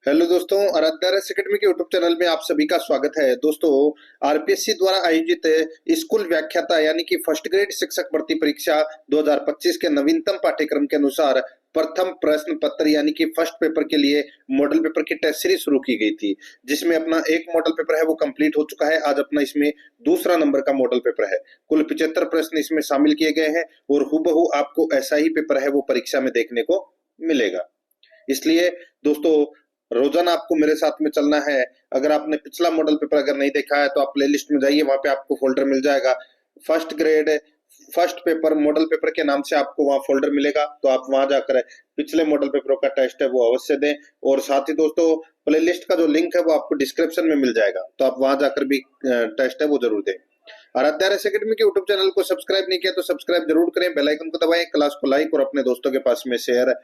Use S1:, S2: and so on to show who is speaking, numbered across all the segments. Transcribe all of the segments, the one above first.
S1: Hello दोस्तों, Aaradhya academy के YouTube channel में आप सभी का स्वागत है। दोस्तों, आरपीएससी द्वारा आयोजित स्कूल व्याख्याता यानी कि फर्स्ट ग्रेड शिक्षक भर्ती परीक्षा 2025 के नवीनतम पाठ्यक्रम के अनुसार प्रथम प्रश्न पत्र यानी कि फर्स्ट पेपर के लिए मॉडल पेपर की टेस्ट सीरीज शुरू की गई थी, जिसमें अपना एक मॉडल पेपर है वो कंप्लीट हो चुका है। आज अपना इसमें दूसरा नंबर का मॉडल पेपर है। कुल 75 प्रश्न इसमें शामिल किए गए हैं और हूबहू आपको ऐसा ही पेपर है वो परीक्षा में देखने को मिलेगा। इसलिए दोस्तों, रोजाना आपको मेरे साथ में चलना है। अगर आपने पिछला मॉडल पेपर अगर नहीं देखा है तो आप प्लेलिस्ट में जाइए, वहां पे आपको फोल्डर मिल जाएगा। First grade first paper model paper के नाम से आपको वहां फोल्डर मिलेगा, तो आप वहां जाकर पिछले मॉडल पेपरों का टेस्ट है वो अवश्य दें। और साथ ही दोस्तों, प्लेलिस्ट का जो लिंक है वो आपको डिस्क्रिप्शन में मिल जाएगा, तो आप वहां जाकर भी टेस्ट है वो जरूर दें। आराध्या अकेडमी के यूट्यूब चैनल को सब्सक्राइब नहीं किया तो सब्सक्राइब जरूर करें, बेल आइकन को दबाएं, क्लास को लाइक और अपने दोस्तों के पास में शेयर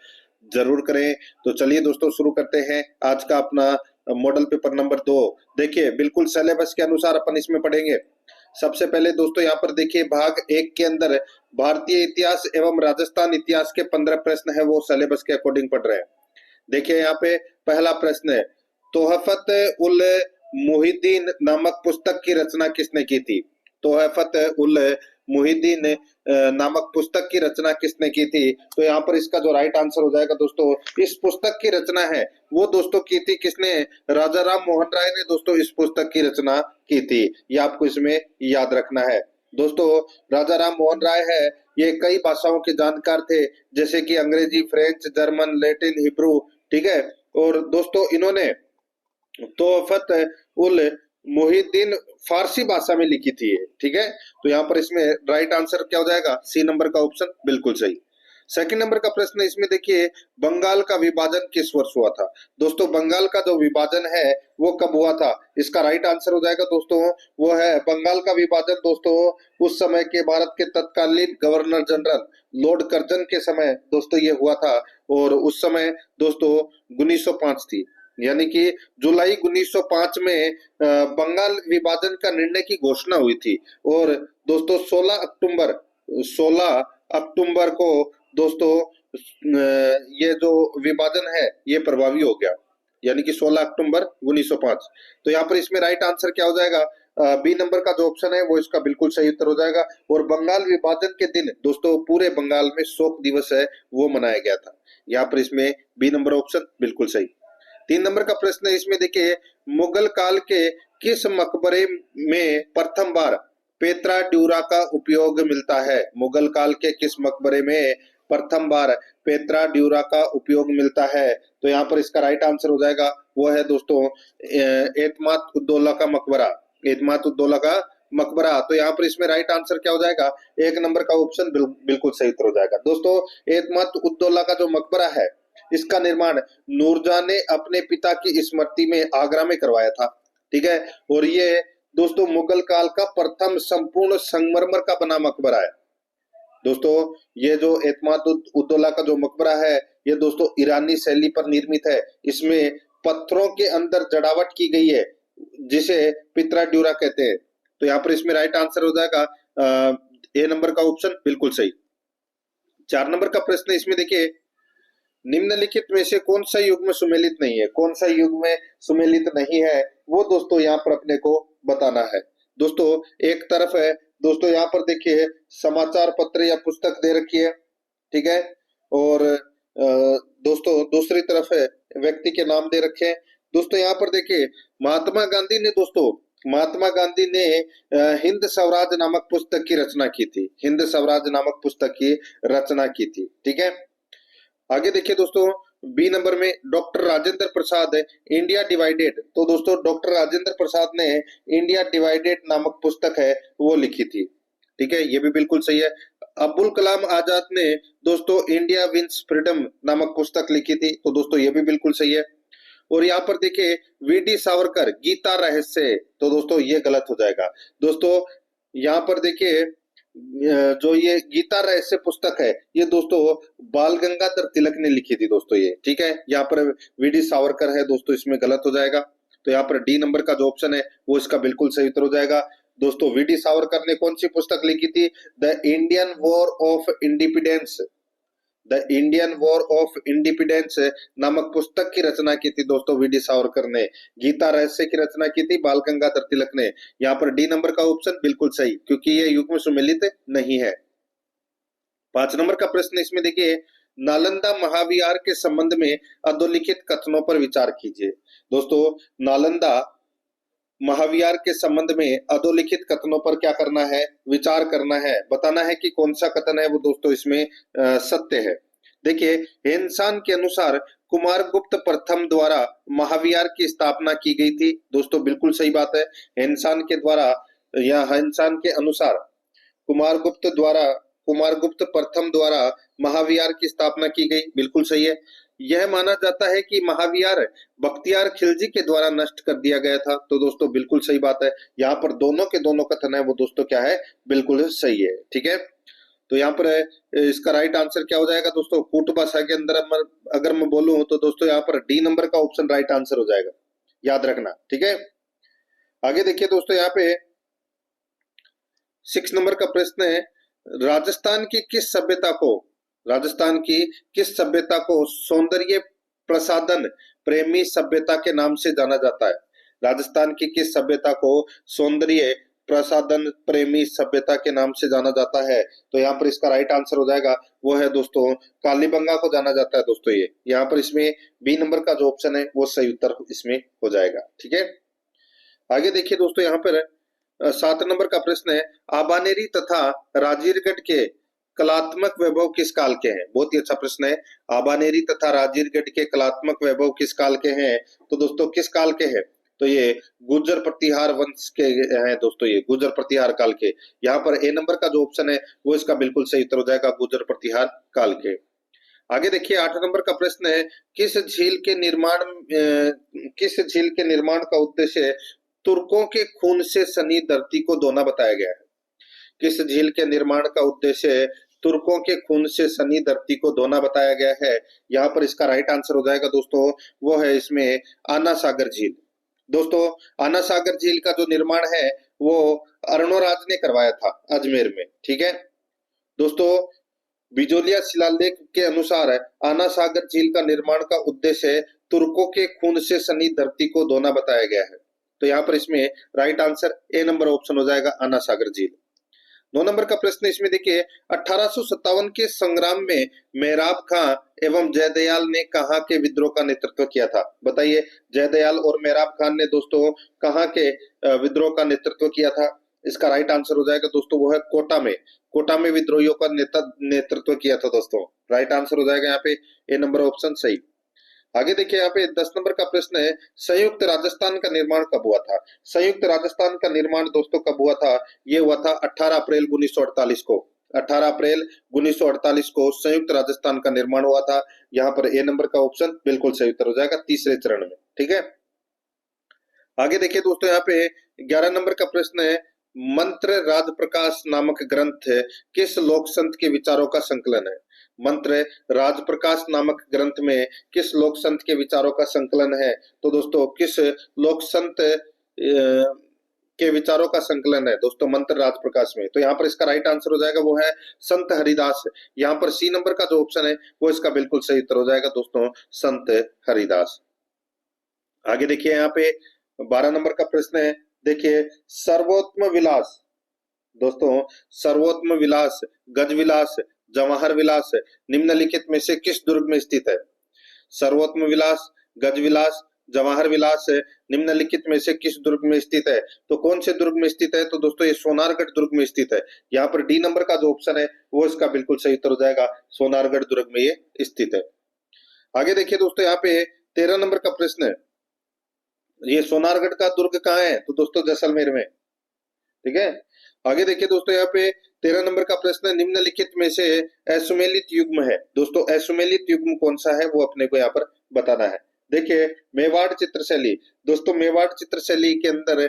S1: जरूर करें। तो चलिए दोस्तों, शुरू करते हैं आज का अपना मॉडल पेपर नंबर 2। देखिए, बिल्कुल सिलेबस के अनुसार अपन इसमें पढ़ेंगे। सबसे पहले दोस्तों यहाँ पर देखिए, भाग 1 के अंदर भारतीय इतिहास एवं राजस्थान इतिहास के 15 प्रश्न है वो सिलेबस के अकॉर्डिंग पढ़ रहे हैं। देखिए यहाँ पे पहला प्रश्न है, तोहफत उल मुहिद्दीन नामक पुस्तक की रचना किसने की थी? तोहफत उल मुहिद्दीन नामक पुस्तक की रचना किसने की थी? तो यहाँ पर इसका जो राइट आंसर हो जाएगा दोस्तों, इस पुस्तक की रचना है वो दोस्तों की थी किसने? राजा राम मोहन राय ने दोस्तों इस पुस्तक की रचना की थी। ये आपको इसमें याद रखना है। दोस्तों, राजा राम मोहन राय है, ये कई भाषाओं के जानकार थे, जैसे कि अंग्रेजी, फ्रेंच, जर्मन, लैटिन, हिब्रू, ठीक है। और दोस्तों, इन्होंने तोहफत उल मुहिद्दीन फारसी भाषा में लिखी थी, ठीक है। तो यहाँ पर इसमें राइट आंसर क्या हो जाएगा? सी नंबर का ऑप्शन बिल्कुल सही। सेकंड नंबर का प्रश्न इसमें देखिए, बंगाल का विभाजन किस वर्ष हुआ था? दोस्तों, बंगाल का जो विभाजन है वो कब हुआ था? इसका राइट आंसर हो जाएगा दोस्तों, वो है बंगाल का विभाजन दोस्तों उस समय के भारत के तत्कालीन गवर्नर जनरल लॉर्ड कर्जन के समय दोस्तों ये हुआ था। और उस समय दोस्तों 1905 थी, यानी कि जुलाई 1905 में बंगाल विभाजन का निर्णय की घोषणा हुई थी। और दोस्तों 16 अक्टूबर को दोस्तों ये जो विभाजन है ये प्रभावी हो गया, यानी कि 16 अक्टूबर 1905। तो यहाँ पर इसमें राइट आंसर क्या हो जाएगा? बी नंबर का जो ऑप्शन है वो इसका बिल्कुल सही उत्तर हो जाएगा। और बंगाल विभाजन के दिन दोस्तों पूरे बंगाल में शोक दिवस है वो मनाया गया था। यहाँ पर इसमें बी नंबर ऑप्शन बिल्कुल सही। 3 नंबर का प्रश्न है इसमें देखिए, मुगल काल के किस मकबरे में प्रथम बार पेत्रा ड्यूरा का उपयोग मिलता है? मुगल काल के किस मकबरे में प्रथम बार पेत्रा ड्यूरा का उपयोग मिलता है? तो यहाँ पर इसका राइट आंसर हो जाएगा, वो है दोस्तों एतमाद उद्दौला का मकबरा। एतमाद उद्दौला का मकबरा। तो यहाँ पर इसमें राइट आंसर क्या हो जाएगा? 1 नंबर का ऑप्शन बिल्कुल सही उत्तर हो जाएगा। दोस्तों, एतमाद उद्दौला का जो मकबरा है इसका निर्माण नूरजहां ने अपने पिता की स्मृति में आगरा में करवाया था, ठीक है। और ये दोस्तों मुगल काल का प्रथम संपूर्ण संगमरमर का बना मकबरा है। दोस्तों, ये जो एतमाद उद्दौला का जो मकबरा है ये दोस्तों ईरानी शैली पर निर्मित है। इसमें पत्थरों के अंदर जड़ावट की गई है जिसे पित्रा ड्यूरा कहते हैं। तो यहाँ पर इसमें राइट आंसर हो जाएगा ए नंबर का ऑप्शन बिल्कुल सही। 4 नंबर का प्रश्न इसमें देखिए, निम्नलिखित में से कौन सा युग में सुमेलित नहीं है? कौन सा युग में सुमेलित नहीं है वो दोस्तों यहाँ पर अपने को बताना है। दोस्तों, एक तरफ है दोस्तों यहाँ पर देखिए समाचार पत्र या पुस्तक दे रखी है, ठीक है। और दोस्तों दूसरी तरफ है व्यक्ति के नाम दे रखे हैं। दोस्तों यहाँ पर देखिए महात्मा गांधी ने हिंद स्वराज नामक पुस्तक की रचना की थी। हिंद स्वराज नामक पुस्तक की रचना की थी, ठीक है। आगे देखिए दोस्तों, बी नंबर में doctor Rajendra Prasad India divided. तो दोस्तों डॉक्टर राजेंद्र प्रसाद ने इंडिया डिवाइडेड नामक पुस्तक है वो लिखी थी, ठीक है, ये भी बिल्कुल सही है। अब्दुल कलाम आजाद ने दोस्तों इंडिया विंस फ्रीडम नामक पुस्तक लिखी थी, तो दोस्तों ये भी बिल्कुल सही है। और यहाँ पर देखिए वीडी सावरकर गीता रहस्य, तो दोस्तों ये गलत हो जाएगा। दोस्तों यहाँ पर देखिए जो ये गीता रहस्य पुस्तक है ये दोस्तों बाल गंगाधर तिलक ने लिखी थी दोस्तों ये, ठीक है। यहाँ पर वीडी सावरकर है दोस्तों, इसमें गलत हो जाएगा। तो यहाँ पर डी नंबर का जो ऑप्शन है वो इसका बिल्कुल सही उत्तर हो जाएगा। दोस्तों वीडी सावरकर ने कौन सी पुस्तक लिखी थी? The Indian war of independence. The Indian war of independence नामक पुस्तक की रचना की थी दोस्तों वीडी सावरकर ने। गीता रहस्य की रचना की थी बाल गंगाधर तिलक ने। यहाँ पर डी नंबर का ऑप्शन बिल्कुल सही, क्योंकि ये युग्म सुमेलित नहीं है। 5 नंबर का प्रश्न इसमें देखिए, नालंदा महाविहार के संबंध में अधोलिखित कथनों पर विचार कीजिए। दोस्तों नालंदा महाविहार के संबंध में अधोलिखित कथनों पर क्या करना है, विचार करना है, बताना है कि कौन सा कथन है वो दोस्तों इसमें सत्य है। देखिए, हेनसान के अनुसार कुमारगुप्त प्रथम द्वारा महाविहार की स्थापना की गई थी। दोस्तों बिल्कुल सही बात है, हेनसान के द्वारा या हेनसान के अनुसार कुमारगुप्त प्रथम द्वारा महाविहार की स्थापना की गई, बिल्कुल सही है। यह माना जाता है कि महाविहार बख्तियार खिलजी के द्वारा नष्ट कर दिया गया था, तो दोस्तों बिल्कुल सही बात है। यहाँ पर दोनों के दोनों कथन है वो दोस्तों क्या है, बिल्कुल सही है। ठीक है, तो यहाँ पर इसका राइट आंसर क्या हो जाएगा दोस्तों, कूट भाषा के अंदर अगर मैं बोलूं तो दोस्तों यहाँ पर डी नंबर का ऑप्शन राइट आंसर हो जाएगा, याद रखना। ठीक है, आगे देखिए दोस्तों, यहाँ पे 6 नंबर का प्रश्न है, राजस्थान की किस सभ्यता को सौंदर्य प्रसाधन प्रेमी सभ्यता के नाम से जाना जाता है। राजस्थान की किस सभ्यता को सौंदर्य प्रसाधन प्रेमी सभ्यता के नाम से जाना जाता है, तो यहाँ पर इसका राइट आंसर हो जाएगा वो है दोस्तों कालीबंगा को जाना जाता है दोस्तों। ये यहाँ पर इसमें बी नंबर का जो ऑप्शन है वो सही उत्तर इसमें हो जाएगा। ठीक है, आगे देखिए दोस्तों, यहाँ पर 7 नंबर का प्रश्न है, आबानेरी तथा राजीरगढ़ के कलात्मक वैभव किस काल के हैं। बहुत ही अच्छा प्रश्न है, आबानेरी तथा राजीरगढ़ के कलात्मक वैभव किस काल के हैं, तो दोस्तों किस काल के हैं, तो ये गुर्जर प्रतिहार वंश के हैं दोस्तों, ये गुर्जर प्रतिहार काल के। यहाँ पर ए नंबर का जो ऑप्शन है वो इसका बिल्कुल सही उत्तर हो जाएगा, गुर्जर प्रतिहार काल के। आगे देखिए 8 नंबर का प्रश्न है, किस झील के निर्माण का उद्देश्य तुर्कों के खून से सनी धरती को धोना बताया गया है। किस झील के निर्माण का उद्देश्य तुर्कों के खून से सनी धरती को धोना बताया गया है। यहाँ पर इसका राइट आंसर हो जाएगा दोस्तों, वो है इसमें आना सागर झील। दोस्तों आना सागर झील का जो निर्माण है वो अरुणोराज ने करवाया था अजमेर में। ठीक है दोस्तों, बिजोलिया शिलालेख के अनुसार आना सागर झील का निर्माण का उद्देश्य तुर्कों के खून से सनी धरती को धोना बताया गया है, तो यहाँ पर इसमें right answer A number option हो जाएगा, आना सागर झील। 9 नंबर का प्रश्न इसमें देखिए, 1857 के संग्राम में मेहराब खां एवं जयदयाल ने कहां के विद्रोह का नेतृत्व किया था। बताइए, जयदयाल और मेहराब खान ने दोस्तों कहां के विद्रोह का नेतृत्व किया था। इसका राइट आंसर हो जाएगा दोस्तों वो है कोटा में विद्रोहियों का नेतृत्व किया था दोस्तों। राइट आंसर हो जाएगा यहाँ पे ए नंबर ऑप्शन सही। आगे देखिए यहाँ पे 10 नंबर का प्रश्न है, संयुक्त राजस्थान का निर्माण कब हुआ था। संयुक्त राजस्थान का निर्माण दोस्तों कब हुआ था, ये हुआ था 18 अप्रैल 1948 को। 18 अप्रैल 1948 को संयुक्त राजस्थान का निर्माण हुआ था। यहाँ पर ए नंबर का ऑप्शन बिल्कुल सही उत्तर हो जाएगा, तीसरे चरण में। ठीक है, आगे देखिए दोस्तों, यहाँ पे 11 नंबर का प्रश्न है, मंत्र राजप्रकाश नामक ग्रंथ किस लोक संत के विचारों का संकलन है। मंत्र राजप्रकाश नामक ग्रंथ में किस लोक संत के विचारों का संकलन है, तो दोस्तों किस लोक संत के विचारों का संकलन है दोस्तों मंत्र राजप्रकाश में, तो यहाँ पर इसका राइट आंसर हो जाएगा वो है संत हरिदास। यहाँ पर सी नंबर का जो ऑप्शन है वो इसका बिल्कुल सही उत्तर हो जाएगा दोस्तों, संत हरिदास। आगे देखिए यहाँ पे 12 नंबर का प्रश्न है, देखिए सर्वोत्तम विलास दोस्तों, सर्वोत्तम विलास, गज विलास, जवाहर विलास निम्नलिखित में से किस दुर्ग में स्थित है। सर्वोत्तम विलास, गज विलास, जवाहर विलास निम्नलिखित में से किस दुर्ग में स्थित है, तो कौन से दुर्ग में स्थित है, तो दोस्तों ये सोनारगढ़ दुर्ग में स्थित है। यहाँ पर डी नंबर का जो ऑप्शन है वो इसका बिल्कुल सही उत्तर हो जाएगा, सोनारगढ़ दुर्ग में ये स्थित है। आगे देखिए दोस्तों, यहाँ पे 13 नंबर का प्रश्न है, ये सोनारगढ़ का दुर्ग कहाँ है, तो दोस्तों जैसलमेर में। ठीक है, आगे देखिए दोस्तों, यहाँ पे 13 नंबर का प्रश्न, निम्नलिखित में से असुमेलित युग्म है। दोस्तों असुमेलित युग्म कौन सा है वो अपने को यहाँ पर बताना है। देखिए मेवाड़ चित्रशैली, दोस्तों मेवाड़ चित्रशैली के अंदर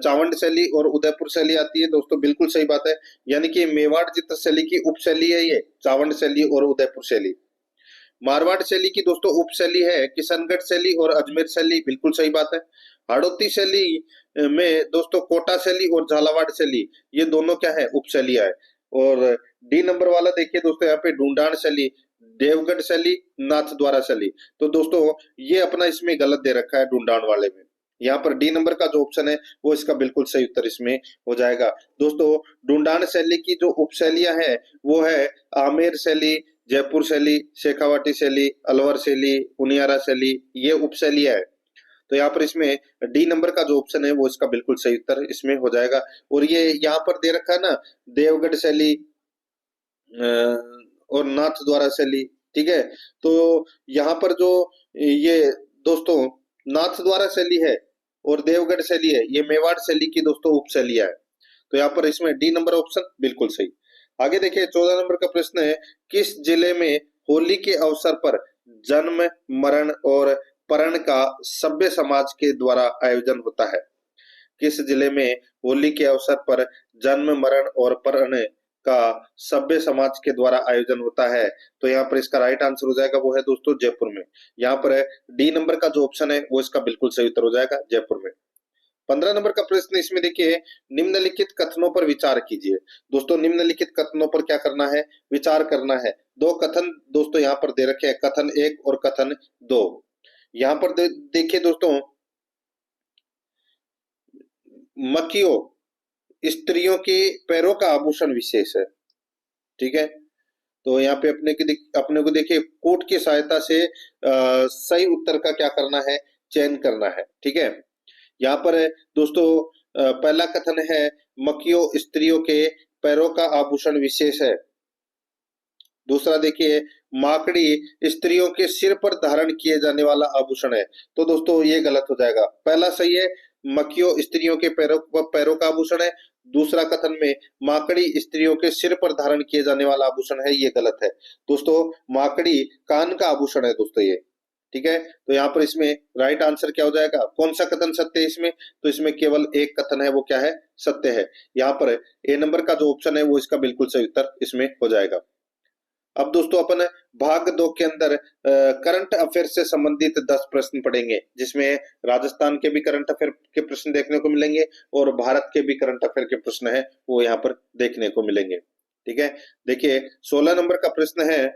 S1: चावंड शैली और उदयपुर शैली आती है। दोस्तों बिल्कुल सही बात है, यानी कि मेवाड़ चित्रशैली की उपशैली है ये चावंड शैली और उदयपुर शैली। मारवाड़ शैली की दोस्तों उपशैली है किशनगढ़ शैली और अजमेर शैली, बिल्कुल सही बात है। हाड़ौती शैली में दोस्तों कोटा शैली और झालावाड़ शैली, ये दोनों क्या है उपशैलियां है। और डी नंबर वाला देखिए दोस्तों, यहाँ पे ढूंढान शैली, देवगढ़ शैली, नाथ द्वारा शैली। तो दोस्तों ये अपना इसमें गलत दे रखा है ढूंढान वाले में। यहाँ पर डी नंबर का जो ऑप्शन है वो इसका बिल्कुल सही उत्तर इसमें हो जाएगा। दोस्तों ढूंढान शैली की जो उपशैलियां हैं वो है आमेर शैली, जयपुर शैली, शेखावाटी शैली, अलवर शैली, उनियारा शैली, ये उपशैलियां है। तो यहाँ पर इसमें डी नंबर का जो ऑप्शन है वो इसका बिल्कुल सही उत्तर इसमें हो जाएगा। और ये यहाँ पर दे रखा है ना देवगढ़ शैली और नाथ द्वारा शैली, ठीक है। तो यहाँ पर जो ये दोस्तों नाथ द्वारा शैली है और देवगढ़ शैली है, ये मेवाड़ शैली की दोस्तों उपशैलियां है। तो यहाँ पर इसमें डी नंबर ऑप्शन बिल्कुल सही। आगे देखिए 14 नंबर का प्रश्न है, किस जिले में होली के अवसर पर जन्म, मरण और परण का सभ्य समाज के द्वारा आयोजन होता है? किस जिले में होली के अवसर पर जन्म, मरण और परण का सभ्य समाज के द्वारा आयोजन होता है? तो यहाँ पर इसका राइट आंसर हो जाएगा वो है दोस्तों जयपुर में। यहाँ पर डी नंबर का जो ऑप्शन है वो इसका बिल्कुल सही उत्तर हो जाएगा जयपुर में। 15 नंबर का प्रश्न इसमें देखिए, निम्नलिखित कथनों पर विचार कीजिए। दोस्तों निम्नलिखित कथनों पर क्या करना है, विचार करना है। दो कथन दोस्तों यहाँ पर दे रखे हैं, कथन 1 और कथन 2। यहाँ पर देखिए दोस्तों, मकियो स्त्रियों के पैरों का आभूषण विशेष है, ठीक है। तो यहाँ पे अपने को देखिए कोट की सहायता से सही उत्तर का क्या करना है, चयन करना है, ठीक है। यहाँ पर दोस्तों पहला कथन है मकियो स्त्रियों के पैरों का आभूषण विशेष है। दूसरा देखिए माकड़ी स्त्रियों के सिर पर धारण किए जाने वाला आभूषण है। तो दोस्तों ये गलत हो जाएगा। पहला सही है, मकियो स्त्रियों के पैरों का आभूषण है। दूसरा कथन में माकड़ी स्त्रियों के सिर पर धारण किए जाने वाला आभूषण है, ये गलत है। दोस्तों माकड़ी कान का आभूषण है दोस्तों ये, ठीक है। तो यहाँ पर इसमें राइट आंसर क्या हो जाएगा, कौन सा कथन सत्य है इसमें? तो इसमें केवल एक कथन है, वो क्या है, सत्य है। यहाँ पर ए नंबर का जो ऑप्शन है वो इसका बिल्कुल सही उत्तर इसमें हो जाएगा। अब दोस्तों अपन भाग 2 के अंदर करंट अफेयर से संबंधित 10 प्रश्न पढ़ेंगे, जिसमें राजस्थान के भी करंट अफेयर के प्रश्न देखने को मिलेंगे और भारत के भी करंट अफेयर के प्रश्न है वो यहाँ पर देखने को मिलेंगे, ठीक है। देखिए 16 नंबर का प्रश्न है,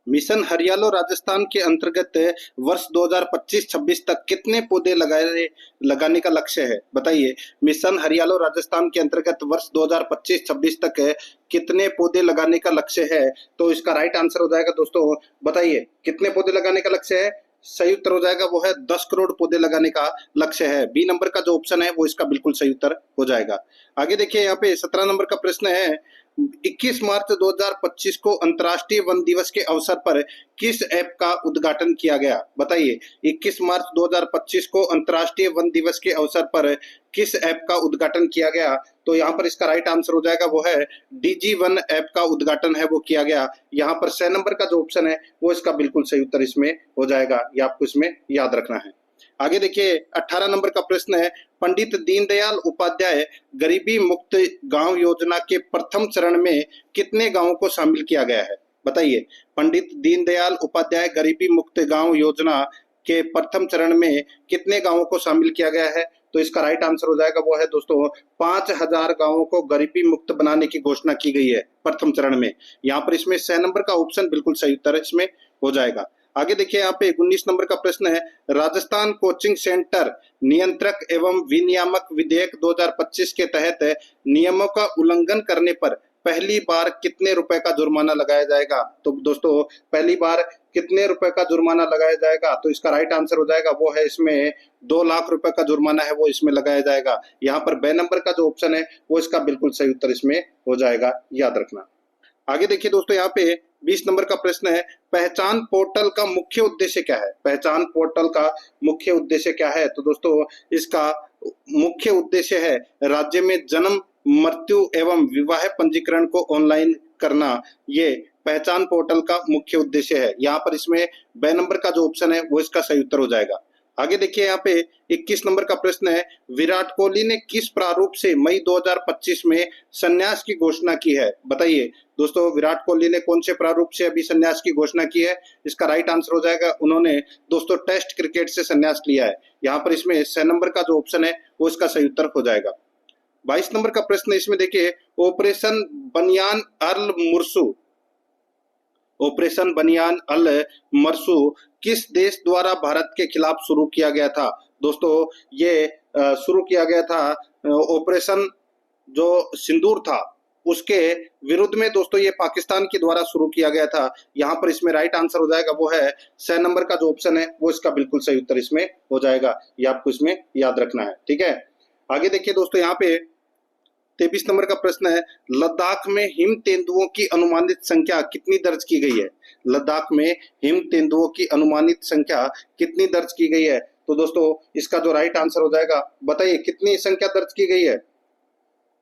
S1: मिशन हरियालो राजस्थान के अंतर्गत वर्ष 2025-26 तक कितने पौधे लगाने का लक्ष्य है? बताइए, मिशन हरियालो राजस्थान के अंतर्गत वर्ष 2025-26 तक कितने पौधे लगाने का लक्ष्य है? तो इसका राइट आंसर हो जाएगा दोस्तों, बताइए कितने पौधे लगाने का लक्ष्य है? सही उत्तर हो जाएगा वो है 10 करोड़ पौधे लगाने का लक्ष्य है। बी नंबर का जो ऑप्शन है वो इसका बिल्कुल सही उत्तर हो जाएगा। आगे देखिए यहाँ पे 17 नंबर का प्रश्न है, 21 मार्च 2025 को अंतर्राष्ट्रीय वन दिवस के अवसर पर किस ऐप का उद्घाटन किया गया? बताइए, 21 मार्च 2025 को अंतर्राष्ट्रीय वन दिवस के अवसर पर किस ऐप का उद्घाटन किया गया? तो यहाँ पर इसका राइट आंसर हो जाएगा वो है डीजी वन ऐप का उद्घाटन है वो किया गया। यहाँ पर 6 नंबर का जो ऑप्शन है वो इसका बिल्कुल सही उत्तर इसमें हो जाएगा, ये आपको इसमें याद रखना है। आगे देखिए 18 नंबर का प्रश्न है, पंडित दीनदयाल उपाध्याय गरीबी मुक्त गांव योजना के प्रथम चरण में कितने गांवों को शामिल किया गया है? बताइए, पंडित दीनदयाल उपाध्याय गरीबी मुक्त गांव योजना के प्रथम चरण में कितने गांवों को शामिल किया गया है? तो इसका राइट आंसर हो जाएगा वो है दोस्तों 5000 गांवों को गरीबी मुक्त बनाने की घोषणा की गई है प्रथम चरण में। यहाँ पर इसमें 6 नंबर का ऑप्शन बिल्कुल सही उत्तर इसमें हो जाएगा। आगे देखिए यहाँ पे 19 नंबर का प्रश्न है, राजस्थान कोचिंग सेंटर नियंत्रक एवं विनियामक विधेयक 2025 के तहत नियमों का उल्लंघन करने पर पहली बार कितने रुपए का जुर्माना लगाया जाएगा? तो दोस्तों पहली बार कितने रुपए का जुर्माना लगाया जाएगा? तो इसका राइट आंसर हो जाएगा वो है इसमें 2 लाख रुपए का जुर्माना है वो इसमें लगाया जाएगा। यहाँ पर बे नंबर का जो ऑप्शन है वो इसका बिल्कुल सही उत्तर इसमें हो जाएगा, याद रखना। आगे देखिए दोस्तों यहाँ पे 20 नंबर का प्रश्न है, पहचान पोर्टल का मुख्य उद्देश्य क्या है? पहचान पोर्टल का मुख्य उद्देश्य क्या है? तो दोस्तों इसका मुख्य उद्देश्य है राज्य में जन्म, मृत्यु एवं विवाह पंजीकरण को ऑनलाइन करना, ये पहचान पोर्टल का मुख्य उद्देश्य है। यहाँ पर इसमें बे नंबर का जो ऑप्शन है वो इसका सही उत्तर हो जाएगा। आगे देखिए यहाँ पे 21 नंबर का प्रश्न है, विराट कोहली ने किस प्रारूप से मई 2025 में संन्यास की घोषणा की है? बताइए दोस्तों, विराट कोहली ने कौन से प्रारूप से अभी संन्यास की घोषणा की है? इसका राइट आंसर हो जाएगा, उन्होंने दोस्तों टेस्ट क्रिकेट से संन्यास लिया है। यहाँ पर इसमें 6 नंबर का जो ऑप्शन है वो इसका सही उत्तर हो जाएगा। 22 नंबर का प्रश्न इसमें देखिए, ऑपरेशन बनियान अर्ल मुर्सू ऑपरेशन बनियान अल मरसू किस देश द्वारा भारत के खिलाफ शुरू किया गया था? दोस्तों ये शुरू किया गया था ऑपरेशन जो सिंदूर था उसके विरुद्ध में दोस्तों ये पाकिस्तान के द्वारा शुरू किया गया था। यहाँ पर इसमें राइट आंसर हो जाएगा वो है 6 नंबर का जो ऑप्शन है वो इसका बिल्कुल सही उत्तर इसमें हो जाएगा। ये आपको इसमें याद रखना है, ठीक है। आगे देखिए दोस्तों, यहाँ पे 23 नंबर का प्रश्न है, लद्दाख में हिम तेंदुओं की अनुमानित संख्या कितनी दर्ज की गई है? लद्दाख में हिम तेंदुओं की अनुमानित संख्या कितनी दर्ज की गई है? तो दोस्तों इसका जो राइट आंसर हो जाएगा, बताइए कितनी संख्या दर्ज की गई है?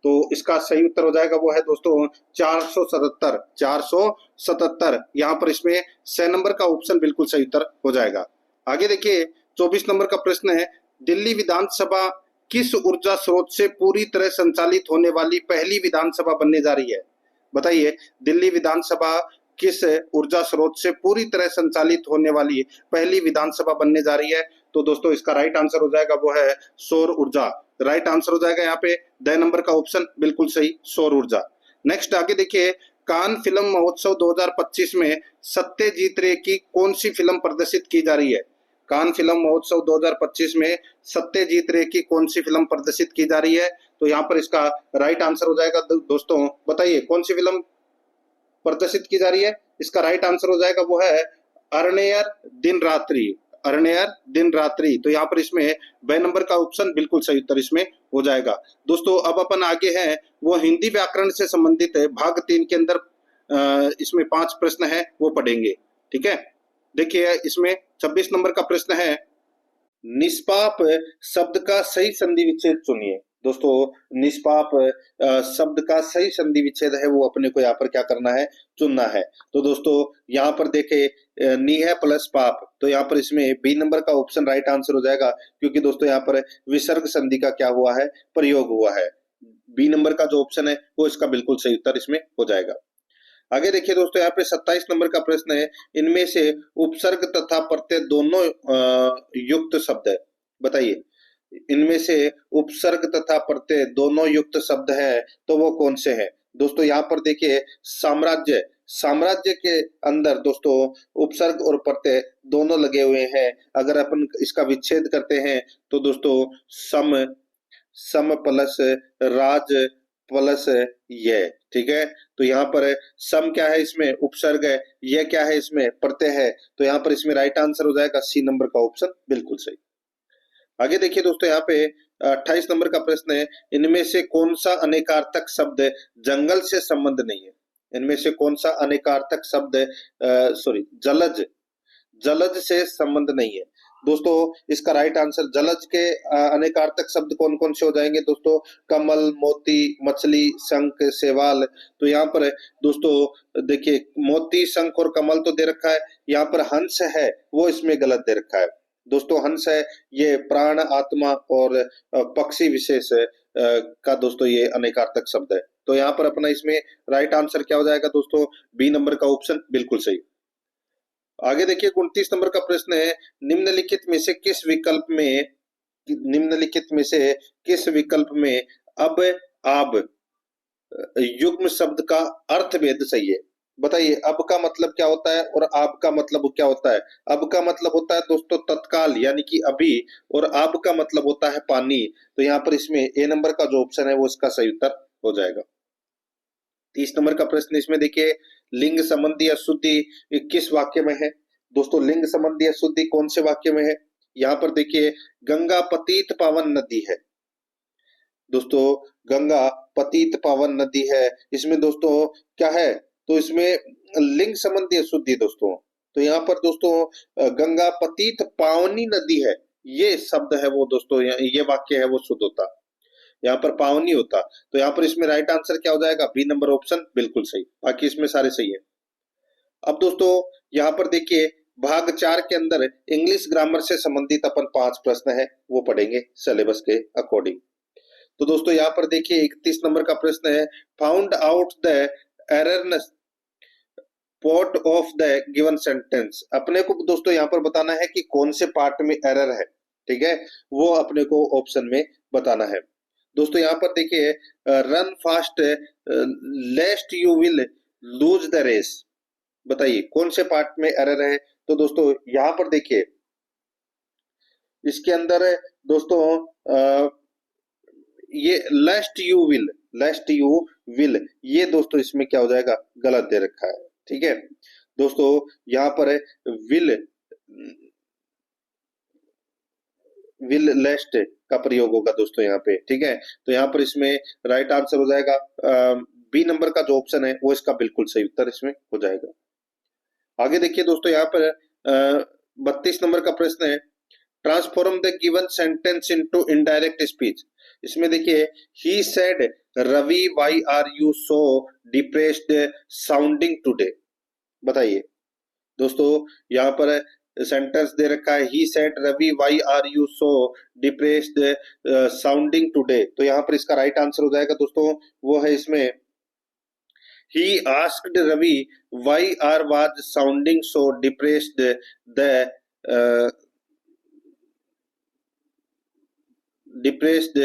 S1: तो इसका सही उत्तर हो जाएगा वो है दोस्तों 477। 477 यहाँ पर इसमें 6 नंबर का ऑप्शन बिल्कुल सही उत्तर हो जाएगा। आगे देखिए 24 नंबर का प्रश्न है, दिल्ली विधानसभा किस ऊर्जा स्रोत से पूरी तरह संचालित होने वाली पहली विधानसभा बनने जा रही है? बताइए दिल्ली विधानसभा किस ऊर्जा स्रोत से पूरी तरह संचालित होने वाली पहली विधानसभा बनने जा रही है? तो दोस्तों इसका राइट आंसर हो जाएगा वो है सौर ऊर्जा। राइट आंसर हो जाएगा यहाँ पे 2 नंबर का ऑप्शन बिल्कुल सही, सौर ऊर्जा। नेक्स्ट आगे देखिए, कान फिल्म महोत्सव 2025 में सत्यजीत रे की कौन सी फिल्म प्रदर्शित की जा रही है? कान फिल्म महोत्सव 2025 में सत्यजीत रे की कौन सी फिल्म प्रदर्शित की जा रही है? तो यहाँ पर इसका राइट आंसर हो जाएगा दोस्तों, बताइए कौन सी फिल्म प्रदर्शित की जा रही है? इसका राइट आंसर हो जाएगा वो है अरण्यर दिन रात्रि। अरण्यर दिन रात्रि। तो यहाँ पर इसमें 2 नंबर का ऑप्शन बिल्कुल सही उत्तर इसमें हो जाएगा। दोस्तों अब अपन आगे हैं वो हिंदी व्याकरण से संबंधित है, भाग 3 के अंदर इसमें 5 प्रश्न है वो पढ़ेंगे, ठीक है। देखिए इसमें 26 नंबर का प्रश्न है, निष्पाप शब्द का सही संधि विच्छेद चुनिए। दोस्तों निष्पाप शब्द का सही संधि विच्छेद है वो अपने को यहाँ पर क्या करना है, चुनना है। तो दोस्तों यहाँ पर देखे नी है प्लस पाप, तो यहाँ पर इसमें बी नंबर का ऑप्शन राइट आंसर हो जाएगा, क्योंकि दोस्तों यहाँ पर विसर्ग संधि का क्या हुआ है, प्रयोग हुआ है। बी नंबर का जो ऑप्शन है वो इसका बिल्कुल सही उत्तर इसमें हो जाएगा। आगे देखिए दोस्तों, यहाँ पे 27 नंबर का प्रश्न है, इनमें से उपसर्ग तथा प्रत्यय दोनों युक्त शब्द है। बताइए इनमें से उपसर्ग तथा प्रत्यय दोनों युक्त शब्द है तो वो कौन से हैं? दोस्तों यहाँ पर देखिए साम्राज्य, साम्राज्य के अंदर दोस्तों उपसर्ग और प्रत्यय दोनों लगे हुए हैं। अगर अपन इसका विच्छेद करते हैं तो दोस्तों सम, सम प्लस राज प्लस ये, ठीक है। तो यहाँ पर सम क्या है, इसमें उपसर्ग है, ये क्या है, इसमें प्रत्यय है। तो यहाँ पर इसमें राइट आंसर हो जाएगा सी नंबर का ऑप्शन बिल्कुल सही। आगे देखिए दोस्तों, यहाँ पे 28 नंबर का प्रश्न है, इनमें से कौन सा अनेकार्थक शब्द जंगल से संबंध नहीं है? इनमें से कौन सा अनेकार्थक शब्द सॉरी जलज, जलज से संबंध नहीं है? दोस्तों इसका राइट आंसर जलज के अनेकार्थक शब्द कौन कौन से हो जाएंगे दोस्तों? कमल, मोती, मछली, शंख, शैवाल। तो यहाँ पर दोस्तों देखिए मोती, शंख और कमल तो दे रखा है, यहाँ पर हंस है वो इसमें गलत दे रखा है। दोस्तों हंस है ये प्राण, आत्मा और पक्षी विशेष का दोस्तों ये अनेकार्थक शब्द है। तो यहाँ पर अपना इसमें राइट आंसर क्या हो जाएगा दोस्तों? बी नंबर का ऑप्शन बिल्कुल सही। आगे देखिए 29 नंबर का प्रश्न है, निम्नलिखित में से किस विकल्प में, निम्नलिखित में से किस विकल्प में अब आब युग्म शब्द का अर्थ भेद सही है? बताइए अब का मतलब क्या होता है और आब का मतलब क्या होता है? अब का मतलब होता है दोस्तों तत्काल यानी कि अभी, और आब का मतलब होता है पानी। तो यहाँ पर इसमें ए नंबर का जो ऑप्शन है वो इसका सही उत्तर हो जाएगा। 30 नंबर का प्रश्न इसमें देखिए, लिंग संबंधी अशुद्धि किस वाक्य में है? दोस्तों लिंग संबंधी अशुद्धि कौन से वाक्य में है? यहाँ पर देखिए गंगा पतित पावन नदी है। दोस्तों गंगा पतित पावन नदी है, इसमें दोस्तों क्या है, तो इसमें लिंग संबंधी अशुद्धि दोस्तों। तो यहाँ पर दोस्तों गंगा पतित पावनी नदी है, ये शब्द है वो दोस्तों, ये वाक्य है वो शुद्ध होता, यहाँ पर पावनी होता। तो यहाँ पर इसमें राइट आंसर क्या हो जाएगा? बी नंबर ऑप्शन बिल्कुल सही, बाकी इसमें सारे सही है। अब दोस्तों यहाँ पर देखिए भाग 4 के अंदर इंग्लिश ग्रामर से संबंधित अपन 5 प्रश्न है वो पढ़ेंगे सिलेबस के अकॉर्डिंग। तो दोस्तों यहाँ पर देखिए 31 नंबर का प्रश्न है, found out the erroneous part of the given sentence. अपने को दोस्तों यहाँ पर बताना है कि कौन से पार्ट में एरर है, ठीक है, वो अपने को ऑप्शन में बताना है। दोस्तों यहाँ पर देखिए run fast lest you will lose the race. बताइए कौन से पार्ट में एरर है। तो दोस्तों यहाँ पर देखिए, इसके अंदर दोस्तों ये लास्ट यू विल, ये दोस्तों इसमें क्या हो जाएगा, गलत दे रखा है। ठीक है दोस्तों, यहाँ पर विल विल लेस्ट का प्रयोग होगा दोस्तों यहाँ पे। ठीक है, तो यहाँ पर इसमें राइट आंसर हो जाएगा बी नंबर का जो ऑप्शन है वो इसका बिल्कुल सही उत्तर इसमें हो जाएगा। आगे देखिए दोस्तों, यहाँ पर 32 नंबर का प्रश्न है, transform the given sentence into indirect speech. इसमें देखिए, he said Ravi why are you so depressed sounding today. बताइए दोस्तों, यहाँ पर सेंटेंस दे रखा है, he said Ravi why are you so depressed sounding today. तो यहाँ पर इसका राइट आंसर हो जाएगा दोस्तों, वो है इसमें, he asked Ravi why R was sounding so depressed the uh, depressed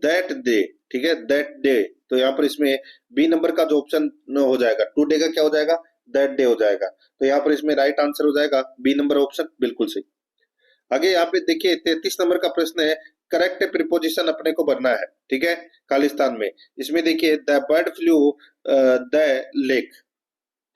S1: that day। ठीक है, that day। तो यहाँ पर इसमें बी नंबर का जो ऑप्शन हो जाएगा, टुडे का क्या हो जाएगा, दैट डे हो जाएगा। तो यहाँ पर इसमें राइट आंसर हो जाएगा बी नंबर ऑप्शन, बिल्कुल सही। आगे यहाँ पे देखिए 33 नंबर का प्रश्न है, करेक्ट प्रीपोजिशन अपने को भरना है। ठीक है, खालिस्तान में। इसमें देखिए, the bird flu the lake.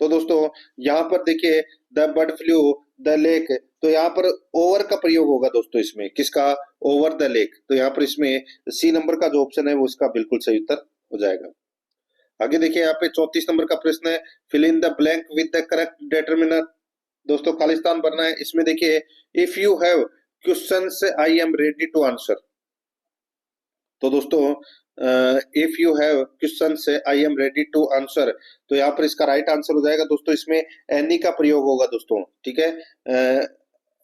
S1: तो दोस्तों यहाँ पर देखिए, the bird flu the lake, तो यहाँ पर ओवर का प्रयोग होगा दोस्तों इसमें, किसका, ओवर द लेक। तो यहाँ पर इसमें सी नंबर का जो ऑप्शन है वो इसका बिल्कुल सही उत्तर हो जाएगा। आगे देखिए, यहाँ पे 34 नंबर का प्रश्न है, fill in the blank with the correct determiner. दोस्तों खालिस्तान भरना है। इसमें देखिए, if you have questions I am ready to answer. तो दोस्तों if you have questions I am ready to answer, तो यहाँ पर इसका राइट आंसर हो जाएगा दोस्तों, इसमें एनी का प्रयोग होगा दोस्तों। ठीक है,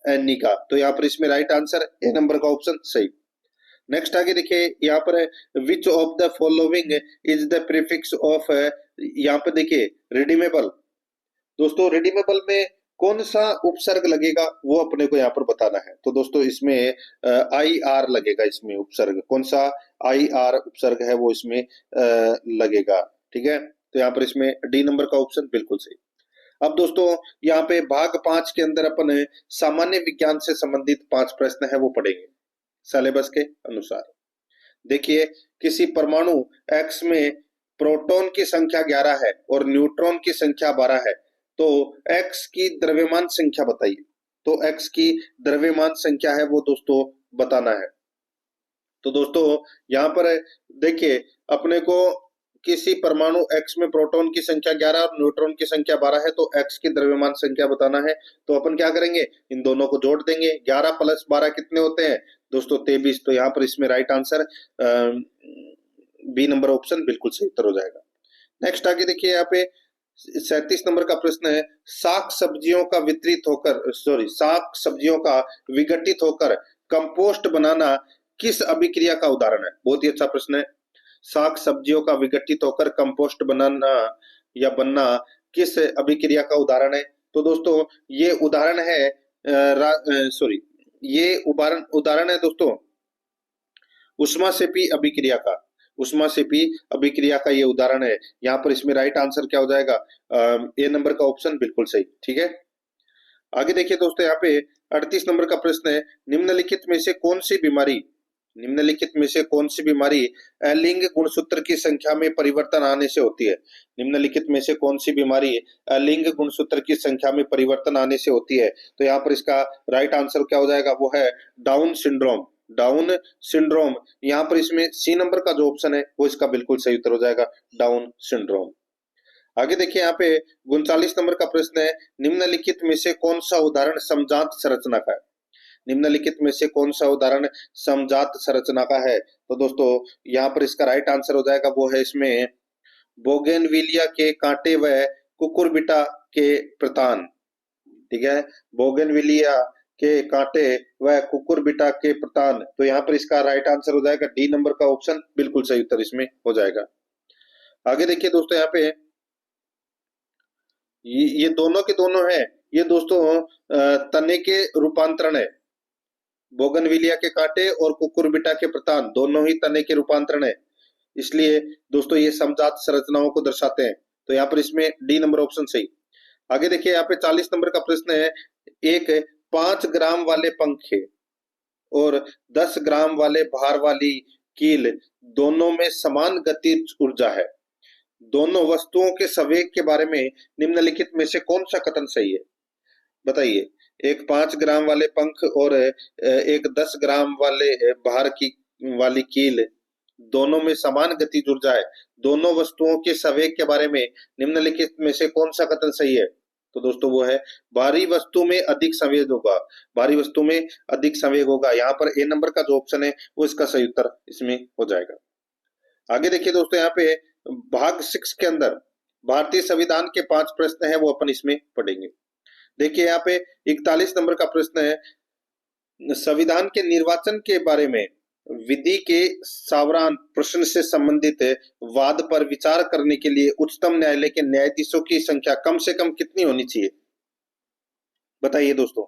S1: एनी का। तो यहाँ पर इसमें राइट आंसर ए नंबर का ऑप्शन सही। नेक्स्ट आगे देखिए, यहाँ पर which of the following is the prefix of, यहाँ पे देखिए रिडीमेबल। दोस्तों रिडीमेबल में कौन सा उपसर्ग लगेगा वो अपने को यहाँ पर बताना है। तो दोस्तों इसमें आई आर लगेगा, इसमें उपसर्ग कौन सा, आई आर उपसर्ग है वो इसमें लगेगा। ठीक है, तो यहाँ पर इसमें डी नंबर का ऑप्शन बिल्कुल सही। अब दोस्तों यहाँ पे भाग 5 के अंदर अपन सामान्य विज्ञान से संबंधित 5 प्रश्न है वो पढ़ेंगे सिलेबस के अनुसार। देखिए, किसी परमाणु X में प्रोटॉन की संख्या 11 है और न्यूट्रॉन की संख्या 12 है, तो X की द्रव्यमान संख्या बताइए। तो X की द्रव्यमान संख्या है वो दोस्तों बताना है। तो दोस्तों यहाँ पर देखिए, अपने को किसी परमाणु X में प्रोटॉन की संख्या 11 और न्यूट्रॉन की संख्या 12 है, तो X की द्रव्यमान संख्या बताना है। तो अपन क्या करेंगे, इन दोनों को जोड़ देंगे। 11 + 12 कितने होते हैं दोस्तों, 23। तो यहाँ पर इसमें right answer B number option बिल्कुल सही उत्तर हो जाएगा। नेक्स्ट आगे देखिए, यहाँ पे 37 नंबर का प्रश्न है, शाक सब्जियों का विघटित होकर कंपोस्ट बनाना किस अभिक्रिया का उदाहरण है। बहुत ही अच्छा प्रश्न है। शाक सब्जियों का विघटित होकर कंपोस्ट बनाना या बनना किस अभिक्रिया का उदाहरण है। तो दोस्तों ये उदाहरण है ये उदाहरण है दोस्तों उष्मासेपी अभिक्रिया का। उष्मासेपी अभिक्रिया का ये उदाहरण है। यहाँ पर इसमें राइट आंसर क्या हो जाएगा, ए नंबर का ऑप्शन बिल्कुल सही। ठीक है, आगे देखिए दोस्तों, यहाँ पे 38 नंबर का प्रश्न है, निम्नलिखित में से कौन सी बीमारी अलिंग गुणसूत्र की संख्या में परिवर्तन आने से होती है। निम्नलिखित में से कौन सी बीमारी अलिंग गुणसूत्र की संख्या में परिवर्तन आने से होती है। तो यहाँ पर इसका राइट आंसर क्या हो जाएगा, वो है डाउन सिंड्रोम। यहाँ पर इसमें सी नंबर का जो ऑप्शन है वो इसका बिल्कुल सही उत्तर हो जाएगा, डाउन सिंड्रोम। आगे देखिए, यहाँ पे 39 नंबर का प्रश्न है, निम्नलिखित में से कौन सा उदाहरण समजात संरचना का है। निम्नलिखित में से कौन सा उदाहरण समजात संरचना का है। तो दोस्तों यहाँ पर इसका राइट आंसर हो जाएगा, वो है इसमें बोगेनविलिया के कांटे व कुकुरबिटा के प्रतान। ठीक है, बोगेनविलिया के कांटे व कुकुरबिटा के प्रतान। तो यहाँ पर इसका राइट आंसर हो जाएगा डी नंबर का ऑप्शन बिल्कुल सही उत्तर इसमें हो जाएगा। आगे देखिए दोस्तों, यहाँ पे ये दोनों के दोनों है, ये दोस्तों तने के रूपांतरण है। बोगनविलिया के कांटे और कुकुरबिटा के प्रतान दोनों ही तने के रूपांतरण है, इसलिए दोस्तों ये समजात संरचनाओं को दर्शाते हैं। तो यहाँ पर इसमें डी नंबर ऑप्शन सही। आगे देखिए यहाँ पे 40 नंबर का प्रश्न है, एक 5 ग्राम वाले पंखे और 10 ग्राम वाले भार वाली कील दोनों में समान गतिज ऊर्जा है। दोनों वस्तुओं के संवेग के बारे में निम्नलिखित में से कौन सा कथन सही है? बताइए। एक 5 ग्राम वाले पंख और एक 10 ग्राम वाले भार की वाली कील दोनों में समान गतिज ऊर्जा है। दोनों वस्तुओं के संवेग के बारे में निम्नलिखित में से कौन सा कथन सही है? तो दोस्तों वो है, भारी वस्तु में अधिक संवेग होगा। भारी वस्तु में अधिक संवेग होगा। यहाँ पर ए नंबर का जो ऑप्शन है वो इसका सही उत्तर इसमें हो जाएगा। आगे देखिए दोस्तों, यहाँ पे भाग 6 के अंदर भारतीय संविधान के 5 प्रश्न है वो अपन इसमें पढ़ेंगे। देखिए यहाँ पे 41 नंबर का प्रश्न है, संविधान के निर्वाचन के बारे में विधि के सावधान प्रश्न से संबंधित वाद पर विचार करने के लिए उच्चतम न्यायालय के न्यायाधीशों की संख्या कम से कम कितनी होनी चाहिए? बताइए दोस्तों।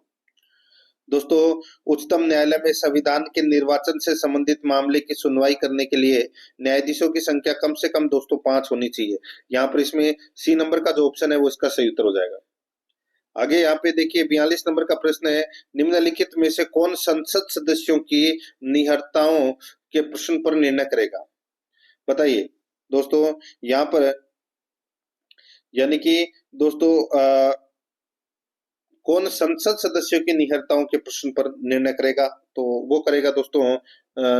S1: दोस्तों, उच्चतम न्यायालय में संविधान के निर्वाचन से संबंधित मामले की सुनवाई करने के लिए न्यायाधीशों की संख्या कम से कम दोस्तों 5 होनी चाहिए। यहाँ पर इसमें सी नंबर का जो ऑप्शन है वो इसका सही उत्तर हो जाएगा। आगे यहाँ पे देखिए 42 नंबर का प्रश्न है, निम्नलिखित में से कौन संसद सदस्यों की निहर्ताओं के प्रश्न पर निर्णय करेगा? बताइए दोस्तों। यहाँ पर यानी कि दोस्तों कौन संसद सदस्यों की निहर्ताओं के प्रश्न पर निर्णय करेगा? तो वो करेगा दोस्तों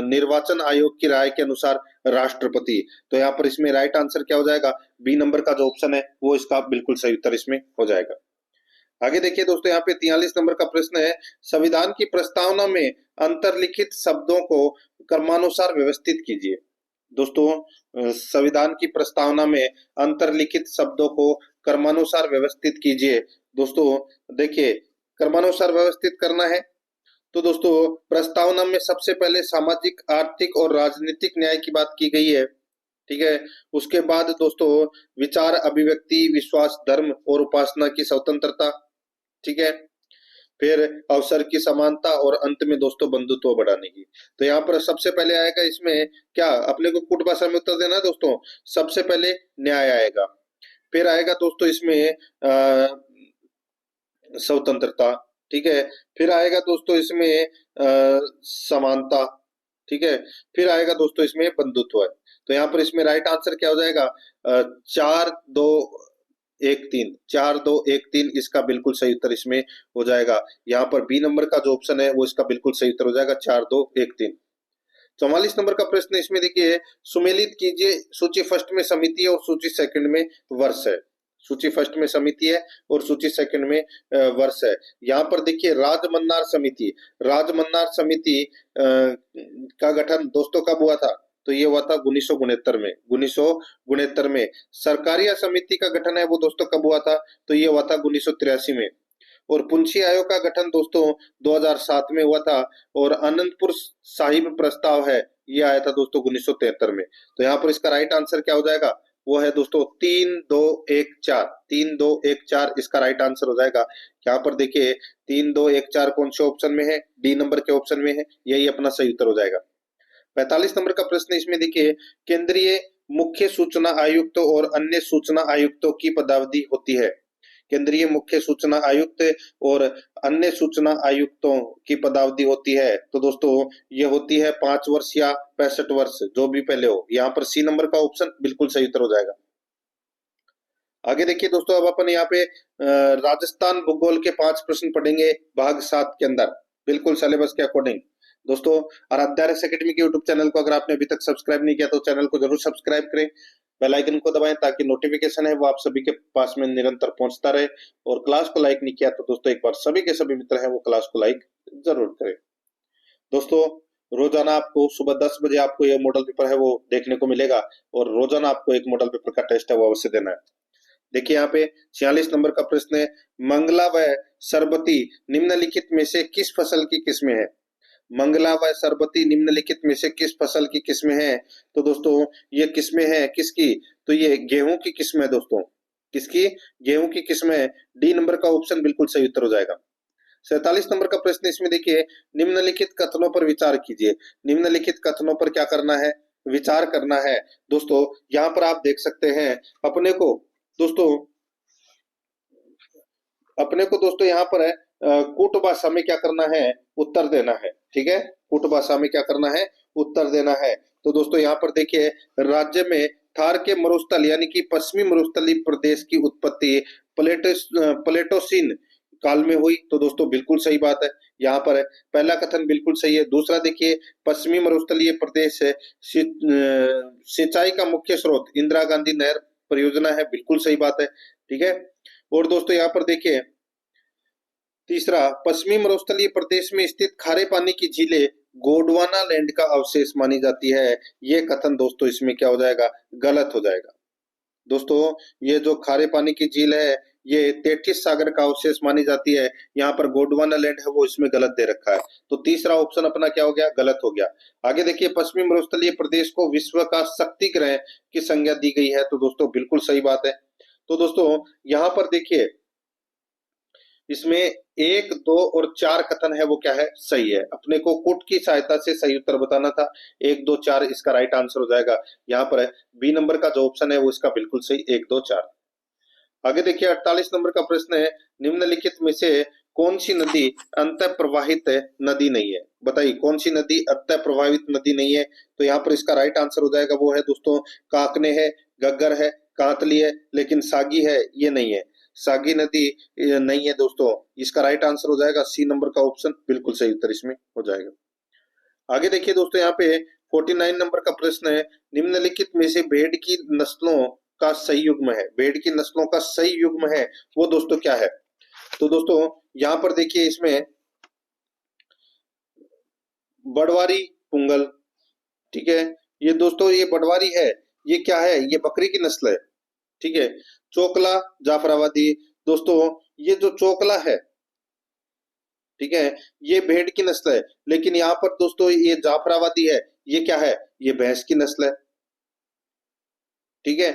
S1: निर्वाचन आयोग की राय के अनुसार राष्ट्रपति। तो यहाँ पर इसमें राइट आंसर क्या हो जाएगा? बी नंबर का जो ऑप्शन है वो इसका बिल्कुल सही उत्तर इसमें हो जाएगा। आगे देखिए दोस्तों, यहाँ पे 43 नंबर का प्रश्न है, संविधान की प्रस्तावना में अंतर्लिखित शब्दों को क्रमानुसार व्यवस्थित कीजिए। दोस्तों, संविधान की प्रस्तावना में अंतर्लिखित शब्दों को क्रमानुसार व्यवस्थित कीजिए। दोस्तों देखिए, क्रमानुसार व्यवस्थित करना है तो दोस्तों प्रस्तावना में सबसे पहले सामाजिक, आर्थिक और राजनीतिक न्याय की बात की गई है। ठीक है। उसके बाद दोस्तों विचार, अभिव्यक्ति, विश्वास, धर्म और उपासना की स्वतंत्रता। ठीक है। फिर अवसर की समानता और अंत में दोस्तों बंधुत्व बढ़ाने की। तो यहाँ पर सबसे पहले आएगा इसमें क्या, अपने को कुट भाषा में उत्तर देना है दोस्तों। सबसे पहले न्याय आएगा, फिर आएगा दोस्तों इसमें स्वतंत्रता। ठीक है। फिर आएगा दोस्तों इसमें समानता। ठीक है। फिर आएगा दोस्तों इसमें बंधुत्व है। तो यहाँ पर इसमें राइट आंसर क्या हो जाएगा? 4-2-1-3, 4-2-1-3 इसका बिल्कुल सही उत्तर इसमें हो जाएगा। यहाँ पर बी नंबर का जो ऑप्शन है वो इसका बिल्कुल सही उत्तर हो जाएगा, 4-2-1-3। 44 नंबर का प्रश्न इसमें देखिए, सुमेलित कीजिए सूची फर्स्ट में समिति और सूची सेकंड में वर्ष है। सूची फर्स्ट में समिति है और सूची सेकंड में वर्ष है। यहाँ पर देखिए राजमन्नार समिति, राजमन्नार समिति का गठन दोस्तों कब हुआ था? तो ये हुआ था 1969 में। 1969 में। सरकारिया समिति का गठन है वो दोस्तों कब हुआ था? तो ये हुआ था 1983 में। और पुंछी आयोग का गठन दोस्तों 2007 में हुआ था। और अनंतपुर साहिब प्रस्ताव है ये आया था दोस्तों 1973 में। तो यहाँ पर इसका राइट आंसर क्या हो जाएगा? वो है दोस्तों 3-2-1-4, 3-2-1-4 इसका राइट आंसर हो जाएगा। यहाँ पर देखिए 3-2-1-4 कौन से ऑप्शन में है? डी नंबर के ऑप्शन में है, यही अपना सही उत्तर हो जाएगा। 45 नंबर का प्रश्न इसमें देखिए, केंद्रीय मुख्य सूचना आयुक्त और अन्य सूचना आयुक्तों की पदावधि होती है। केंद्रीय मुख्य सूचना आयुक्त और अन्य सूचना आयुक्तों की पदावधि होती है तो दोस्तों ये होती है 5 वर्ष या 65 वर्ष, जो भी पहले हो। यहाँ पर सी नंबर का ऑप्शन बिल्कुल सही उत्तर हो जाएगा। आगे देखिए दोस्तों, अब अपन यहाँ पे राजस्थान भूगोल के 5 प्रश्न पढ़ेंगे भाग 7 के अंदर, बिल्कुल सिलेबस के अकॉर्डिंग। दोस्तों, आराध्या RS एकेडमी के यूट्यूब चैनल को अगर आपने अभी तक सब्सक्राइब नहीं किया तो चैनल को जरूर सब्सक्राइब करें, बेल आइकन को दबाएं ताकि नोटिफिकेशन है वो आप सभी के पास में निरंतर पहुंचता रहे। और क्लास को लाइक नहीं किया तो दोस्तों एक बार सभी के सभी मित्र हैं वो क्लास को लाइक जरूर करें। दोस्तों, रोजाना आपको सुबह 10 बजे आपको ये मॉडल पेपर है वो देखने को मिलेगा और रोजाना आपको एक मॉडल पेपर का टेस्ट है वो अवश्य देना है। देखिए यहाँ पे 46 नंबर का प्रश्न है, मंगला व सरबती निम्नलिखित में से किस फसल की किस्में हैं? मंगला व सरबती निम्नलिखित में से किस फसल की किस्में हैं? तो दोस्तों ये किस्में हैं किसकी? तो ये गेहूं की किस्म है दोस्तों। किसकी? गेहूं की किस्म है। डी नंबर का ऑप्शन बिल्कुल सही उत्तर हो जाएगा। 47 नंबर का प्रश्न इसमें देखिए, निम्नलिखित कथनों पर विचार कीजिए। निम्नलिखित कथनों पर क्या करना है? विचार करना है। दोस्तों यहाँ पर आप देख सकते हैं अपने को दोस्तों अपने को दोस्तों यहाँ पर है कूट भाषा में क्या करना है, उत्तर देना है। ठीक है, कूट भाषा में क्या करना है, उत्तर देना है। तो दोस्तों यहाँ पर देखिए, राज्य में थार के मरुस्थल यानी कि पश्चिमी मरुस्थलीय प्रदेश की उत्पत्ति प्लेटोसीन काल में हुई। तो दोस्तों बिल्कुल सही बात है, यहाँ पर है पहला कथन बिल्कुल सही है। दूसरा देखिए, पश्चिमी मरुस्थलीय प्रदेश है सिंचाई का मुख्य स्रोत इंदिरा गांधी नहर परियोजना है, बिल्कुल सही बात है। ठीक है, और दोस्तों यहाँ पर देखिए तीसरा, पश्चिमी मरुस्थलीय प्रदेश में स्थित खारे पानी की झीलें गोंडवाना लैंड का अवशेष मानी जाती है। ये कथन दोस्तों इसमें क्या हो जाएगा, गलत हो जाएगा। दोस्तों ये जो खारे पानी की झील है ये 33 सागर का अवशेष मानी जाती है। यहाँ पर गोंडवाना लैंड है वो इसमें गलत दे रखा है। तो तीसरा ऑप्शन अपना क्या हो गया, गलत हो गया। आगे देखिए, पश्चिमी मरुस्थलीय प्रदेश को विश्व का शक्ति ग्रह की संज्ञा दी गई है। तो दोस्तों बिल्कुल सही बात है। तो दोस्तों यहाँ पर देखिए, इसमें 1, 2 और 4 कथन है वो क्या है, सही है। अपने को कुट की सहायता से सही उत्तर बताना था। 1, 2, 4 इसका राइट आंसर हो जाएगा। यहाँ पर है बी नंबर का जो ऑप्शन है वो इसका बिल्कुल सही, 1, 2, 4। आगे देखिए 48 नंबर का प्रश्न है, निम्नलिखित में से कौन सी नदी अंत प्रवाहित नदी नहीं है। बताइए कौन सी नदी अंत प्रवाहित नदी नहीं है। तो यहाँ पर इसका राइट आंसर हो जाएगा वो है दोस्तों काकने है, गग्गर है, कांतली है, लेकिन सागी है ये नहीं है। सागी नदी नहीं है दोस्तों। इसका राइट आंसर हो जाएगा सी नंबर का ऑप्शन, बिल्कुल सही उत्तर इसमें हो जाएगा। आगे देखिए दोस्तों, यहाँ पे 49 नंबर का प्रश्न है, निम्नलिखित में से भेड़ की नस्लों का सही युग्म है। भेड़ की नस्लों का सही युग्म है वो दोस्तों क्या है। तो दोस्तों यहाँ पर देखिए, इसमें बड़वारी पुंगल, ठीक है, ये दोस्तों ये बड़वारी है, ये क्या है, ये बकरी की नस्ल है। ठीक है, चोकला जाफराबादी, दोस्तों ये जो चोकला है, ठीक है, ये भेड़ की नस्ल है। लेकिन यहाँ पर दोस्तों ये जाफराबादी है, ये क्या है, ये भैंस की नस्ल है। ठीक है,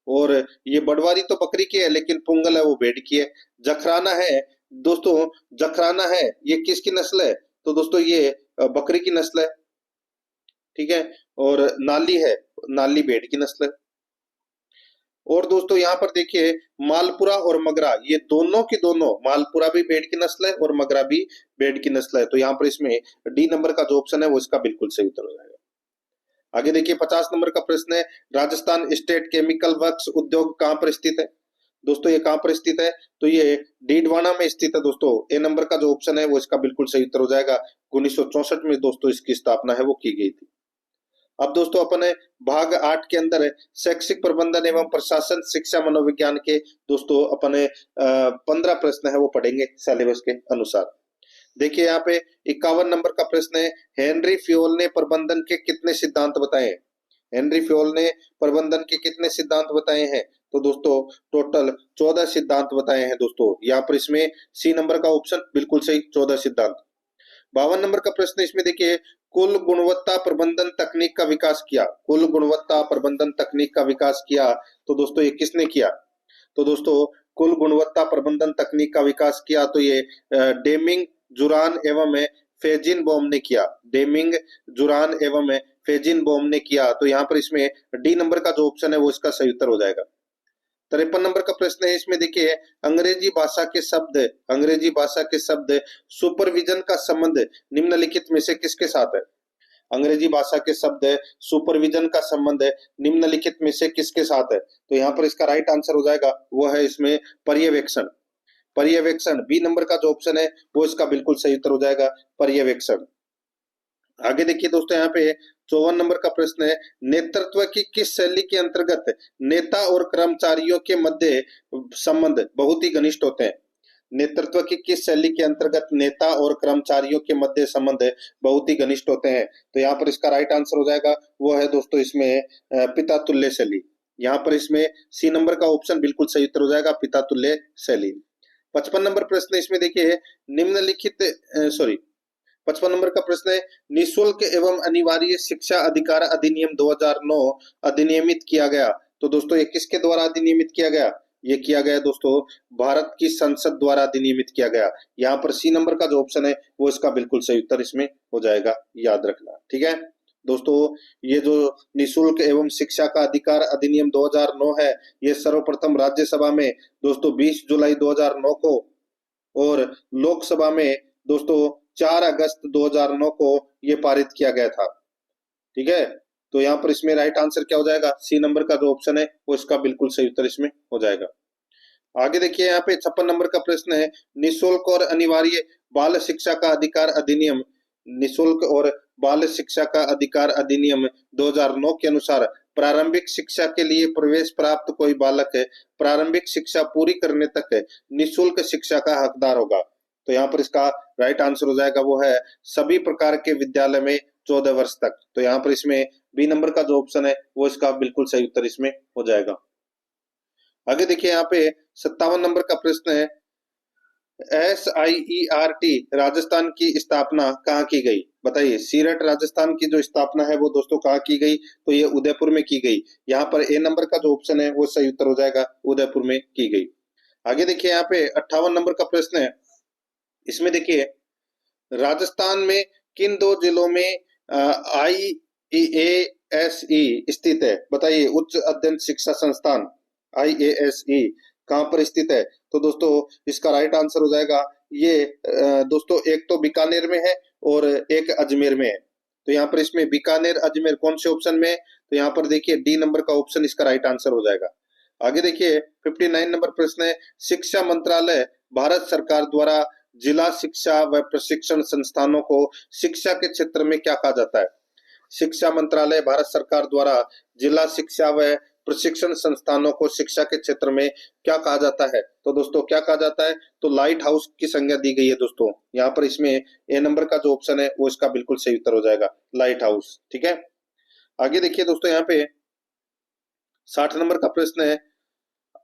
S1: और ये बड़वारी तो बकरी की है, लेकिन पुंगल है वो भेड़ की है। जखराना है दोस्तों, जखराना है ये किसकी नस्ल है। तो दोस्तों ये बकरी की नस्ल है। ठीक है, और नाली है, नाली भेड़ की नस्ल है। और दोस्तों यहाँ पर देखिए, मालपुरा और मगरा, ये दोनों की दोनों, मालपुरा भी भेड़ की नस्ल है और मगरा भी भेड़ की नस्ल है। तो यहाँ पर इसमें डी नंबर का जो ऑप्शन है वो इसका बिल्कुल सही उत्तर हो जाएगा। आगे देखिए 50 नंबर का प्रश्न है, राजस्थान स्टेट केमिकल वर्क्स उद्योग कहाँ पर स्थित है। दोस्तों ये कहाँ पर स्थित है, तो ये डीडवाना में स्थित है। दोस्तों ए नंबर का जो ऑप्शन है वो इसका बिल्कुल सही उत्तर हो जाएगा। 1964 में दोस्तों इसकी स्थापना है वो की गई थी। अब दोस्तों अपन भाग 8 के अंदर शैक्षिक प्रबंधन एवं प्रशासन शिक्षा मनोविज्ञान के दोस्तों अपन 15 प्रश्न है वो पढ़ेंगे सिलेबस के अनुसार। देखिए यहाँ पे 51 नंबर का प्रश्न है, हेनरी फ्योल ने प्रबंधन के कितने सिद्धांत बताए हैं। हेनरी फ्योल ने प्रबंधन के कितने सिद्धांत बताए हैं। तो दोस्तों टोटल 14 सिद्धांत बताए हैं दोस्तों। यहाँ पर इसमें सी नंबर का ऑप्शन बिल्कुल सही, 14 सिद्धांत। 52 नंबर का प्रश्न इसमें देखिए, कुल गुणवत्ता प्रबंधन तकनीक का विकास किया। कुल गुणवत्ता प्रबंधन तकनीक का विकास किया, तो दोस्तों ये किसने किया। तो दोस्तों कुल गुणवत्ता प्रबंधन तकनीक का विकास किया तो ये डेमिंग, जुरान एवं फेजिन बॉम ने किया। डेमिंग, जुरान एवं फेजिन बॉम ने किया। तो यहाँ पर इसमें डी नंबर का जो ऑप्शन है वो इसका सही उत्तर हो जाएगा। 53 नंबर का प्रश्न है, इसमें देखिए अंग्रेजी भाषा के शब्द सुपरविजन का संबंध निम्नलिखित में से किसके साथ है। अंग्रेजी भाषा के शब्द सुपरविजन का संबंध निम्नलिखित में से किसके साथ है। तो यहाँ पर इसका राइट आंसर हो जाएगा वो है इसमें पर्यवेक्षण। पर्यवेक्षण बी नंबर का जो ऑप्शन है वो इसका बिल्कुल सही उत्तर हो जाएगा, पर्यवेक्षण। आगे देखिए दोस्तों, यहाँ पे 54 नंबर का प्रश्न है, नेतृत्व की किस शैली के अंतर्गत नेता और कर्मचारियों के मध्य संबंध बहुत ही घनिष्ठ होते हैं। नेतृत्व की किस शैली के अंतर्गत नेता और कर्मचारियों के मध्य संबंध बहुत ही घनिष्ठ होते हैं। तो यहाँ पर इसका राइट आंसर हो जाएगा वो है दोस्तों इसमें पिता तुल्य शैली। यहाँ पर इसमें सी नंबर का ऑप्शन बिल्कुल सही उत्तर हो जाएगा, पिता तुल्य शैली। 55 नंबर प्रश्न इसमें देखिए, निम्नलिखित 55 नंबर का प्रश्न है, निःशुल्क एवं अनिवार्य शिक्षा अधिकार अधिनियम 2009 अधिनियमित किया गया। तो दोस्तों ये किसके द्वारा अधिनियमित किया गया। ये किया गया दोस्तों भारत की संसद द्वारा अधिनियमित किया गया। यहाँ पर सी नंबर का जो ऑप्शन है वो इसका बिल्कुल सही उत्तर इसमें हो जाएगा, याद रखना। ठीक है दोस्तों, ये जो निःशुल्क एवं शिक्षा का अधिकार अधिनियम 2009 है, ये सर्वप्रथम राज्यसभा में दोस्तों 20 जुलाई 2009 को और लोकसभा में दोस्तों 4 अगस्त 2009 को ये पारित किया गया था। ठीक है, तो यहाँ पर इसमें राइट आंसर क्या हो जाएगा? सी नंबर का जो ऑप्शन है वो इसका बिल्कुल सही उत्तर इसमें हो जाएगा। आगे देखिए, यहाँ पे 56 नंबर का प्रश्न है, निशुल्क और अनिवार्य बाल शिक्षा का अधिकार अधिनियम, निशुल्क और बाल शिक्षा का अधिकार अधिनियम 2009 के अनुसार प्रारंभिक शिक्षा के लिए प्रवेश प्राप्त कोई बालक प्रारंभिक शिक्षा पूरी करने तक निशुल्क शिक्षा का हकदार होगा। तो यहाँ पर इसका राइट आंसर हो जाएगा वो है सभी प्रकार के विद्यालय में 14 वर्ष तक। तो यहाँ पर इसमें बी नंबर का जो ऑप्शन है वो इसका बिल्कुल सही उत्तर इसमें हो जाएगा। आगे देखिए, यहाँ पे 57 नंबर का प्रश्न है, SIERT राजस्थान की स्थापना कहाँ की गई? बताइए, सीरट राजस्थान की जो स्थापना है वो दोस्तों कहाँ की गई? तो ये उदयपुर में की गई। यहाँ पर ए नंबर का जो ऑप्शन है वो सही उत्तर हो जाएगा, उदयपुर में की गई। आगे देखिए, यहाँ पे 58 नंबर का प्रश्न है, इसमें देखिए राजस्थान में किन 2 जिलों में IASE स्थित है? बताइए, उच्च अध्ययन शिक्षा संस्थान IASE कहाँ पर स्थित है? तो दोस्तों इसका राइट आंसर हो जाएगा ये दोस्तों एक तो बीकानेर में है और एक अजमेर में है। तो यहाँ पर इसमें बीकानेर अजमेर कौन से ऑप्शन में है? तो यहाँ पर देखिए डी नंबर का ऑप्शन इसका राइट आंसर हो जाएगा। आगे देखिए 59 नंबर प्रश्न है, शिक्षा मंत्रालय भारत सरकार द्वारा जिला शिक्षा व प्रशिक्षण संस्थानों को शिक्षा के क्षेत्र में क्या कहा जाता है? शिक्षा मंत्रालय भारत सरकार द्वारा जिला शिक्षा व प्रशिक्षण संस्थानों को शिक्षा के क्षेत्र में क्या कहा जाता है? तो दोस्तों क्या कहा जाता है? तो लाइट हाउस की संज्ञा दी गई है दोस्तों। यहाँ पर इसमें ए नंबर का जो ऑप्शन है वो इसका बिल्कुल सही उत्तर हो जाएगा, लाइट हाउस। ठीक है, आगे देखिए दोस्तों, यहाँ पे 60 नंबर का प्रश्न है,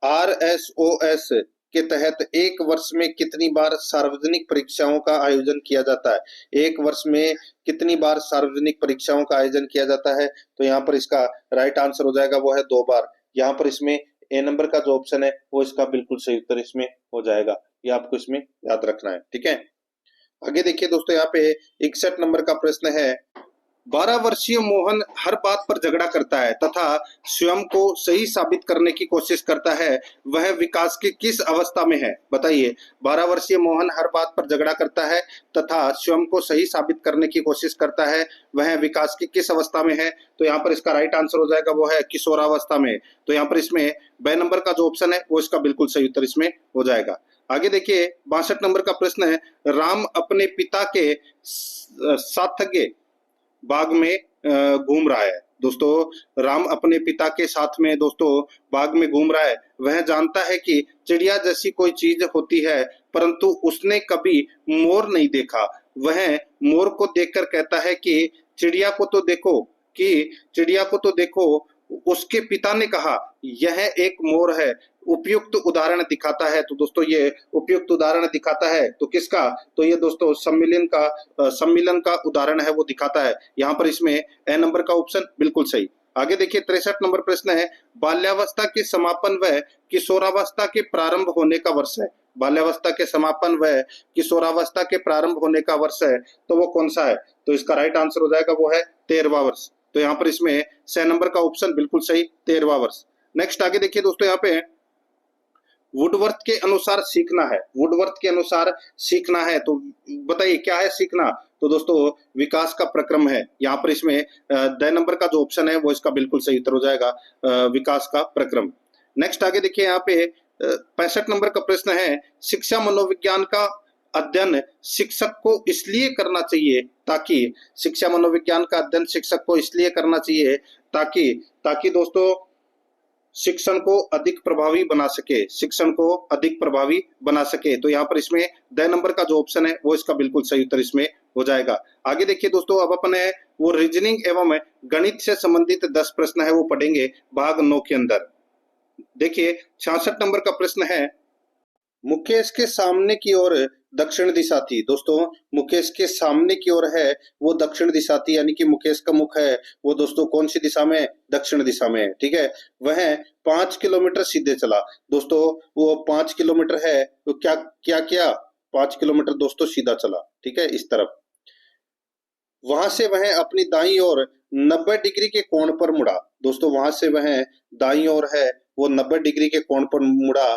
S1: RSOS के तहत एक वर्ष में कितनी बार सार्वजनिक परीक्षाओं का आयोजन किया जाता है? एक वर्ष में कितनी बार सार्वजनिक परीक्षाओं का आयोजन किया जाता है? तो यहाँ पर इसका राइट आंसर हो जाएगा वो है 2 बार। यहाँ पर इसमें ए नंबर का जो ऑप्शन है वो इसका बिल्कुल सही उत्तर इसमें हो जाएगा, ये आपको इसमें याद रखना है। ठीक है, आगे देखिए दोस्तों, यहाँ पे 61 नंबर का प्रश्न है, 12 वर्षीय मोहन हर बात पर झगड़ा करता है तथा स्वयं को सही साबित करने की कोशिश करता है, वह विकास की किस अवस्था में है? बताइए, 12 वर्षीय मोहन हर बात पर झगड़ा करता है तथा स्वयं को सही साबित करने की कोशिश करता है, वह विकास की किस अवस्था में है? तो यहाँ पर इसका राइट आंसर हो जाएगा वो है किशोरावस्था में। तो यहाँ पर इसमें बे नंबर का जो ऑप्शन है वो इसका बिल्कुल सही उत्तर इसमें हो जाएगा। आगे देखिए 62 नंबर का प्रश्न है, राम अपने पिता के साथगे बाग में घूम रहा है। दोस्तों राम अपने पिता के साथ में दोस्तों बाग में घूम रहा है, वह जानता है कि चिड़िया जैसी कोई चीज होती है परंतु उसने कभी मोर नहीं देखा। वह मोर को देखकर कहता है कि चिड़िया को तो देखो, कि चिड़िया को तो देखो। उसके पिता ने कहा यह एक मोर है, उपयुक्त उदाहरण दिखाता है। तो दोस्तों ये उपयुक्त उदाहरण दिखाता है तो किसका? तो ये दोस्तों सम्मिलन का उदाहरण है वो दिखाता है। यहाँ पर इसमें ए नंबर का ऑप्शन बिल्कुल सही। आगे देखिए 63 नंबर प्रश्न है, बाल्यावस्था के समापन व किशोरावस्था के प्रारंभ होने का वर्ष है। बाल्यावस्था के समापन व किशोरावस्था के प्रारंभ होने का वर्ष है तो वो कौन सा है? तो इसका राइट आंसर हो जाएगा वो है 13वां वर्ष। तो यहाँ पर इसमें 6 नंबर का ऑप्शन बिल्कुल सही, 13वां वर्ष। नेक्स्ट आगे देखिए दोस्तों, यहाँ पे वुडवर्थ के अनुसार सीखना है, वुडवर्थ के अनुसार सीखना है तो बताइए क्या है सीखना? तो दोस्तों विकास का प्रक्रम है। यहाँ पर इसमें द नंबर का जो ऑप्शन है वो इसका बिल्कुल सही उत्तर हो जाएगा, विकास का प्रक्रम। नेक्स्ट आगे देखिए, यहाँ पे 65 नंबर का प्रश्न है, शिक्षा मनोविज्ञान का अध्ययन शिक्षक को इसलिए करना चाहिए ताकि, शिक्षा मनोविज्ञान का अध्ययन शिक्षक को इसलिए करना चाहिए ताकि दोस्तों शिक्षण को अधिक प्रभावी बना सके, शिक्षण को अधिक प्रभावी बना सके। तो यहाँ पर इसमें द नंबर का जो ऑप्शन है वो इसका बिल्कुल सही उत्तर इसमें हो जाएगा। आगे देखिए दोस्तों, अब अपने वो रीजनिंग एवं गणित से संबंधित 10 प्रश्न है वो पढ़ेंगे भाग 9 के अंदर। देखिए 66 नंबर का प्रश्न है, मुकेश के सामने की ओर दक्षिण दिशा थी। दोस्तों मुकेश के सामने की ओर है वो दक्षिण दिशा थी, यानी कि मुकेश का मुख है वो दोस्तों कौन सी दिशा में? दक्षिण दिशा में। ठीक है, वह 5 किलोमीटर सीधे चला। दोस्तों वो 5 किलोमीटर है तो क्या क्या किया? 5 किलोमीटर दोस्तों सीधा चला। ठीक है, इस तरफ। वहां से वह अपनी दाईं ओर 90 डिग्री के कोण पर मुड़ा। दोस्तों वहां से वह दाईं ओर है वो 90 डिग्री के कोण पर मुड़ा।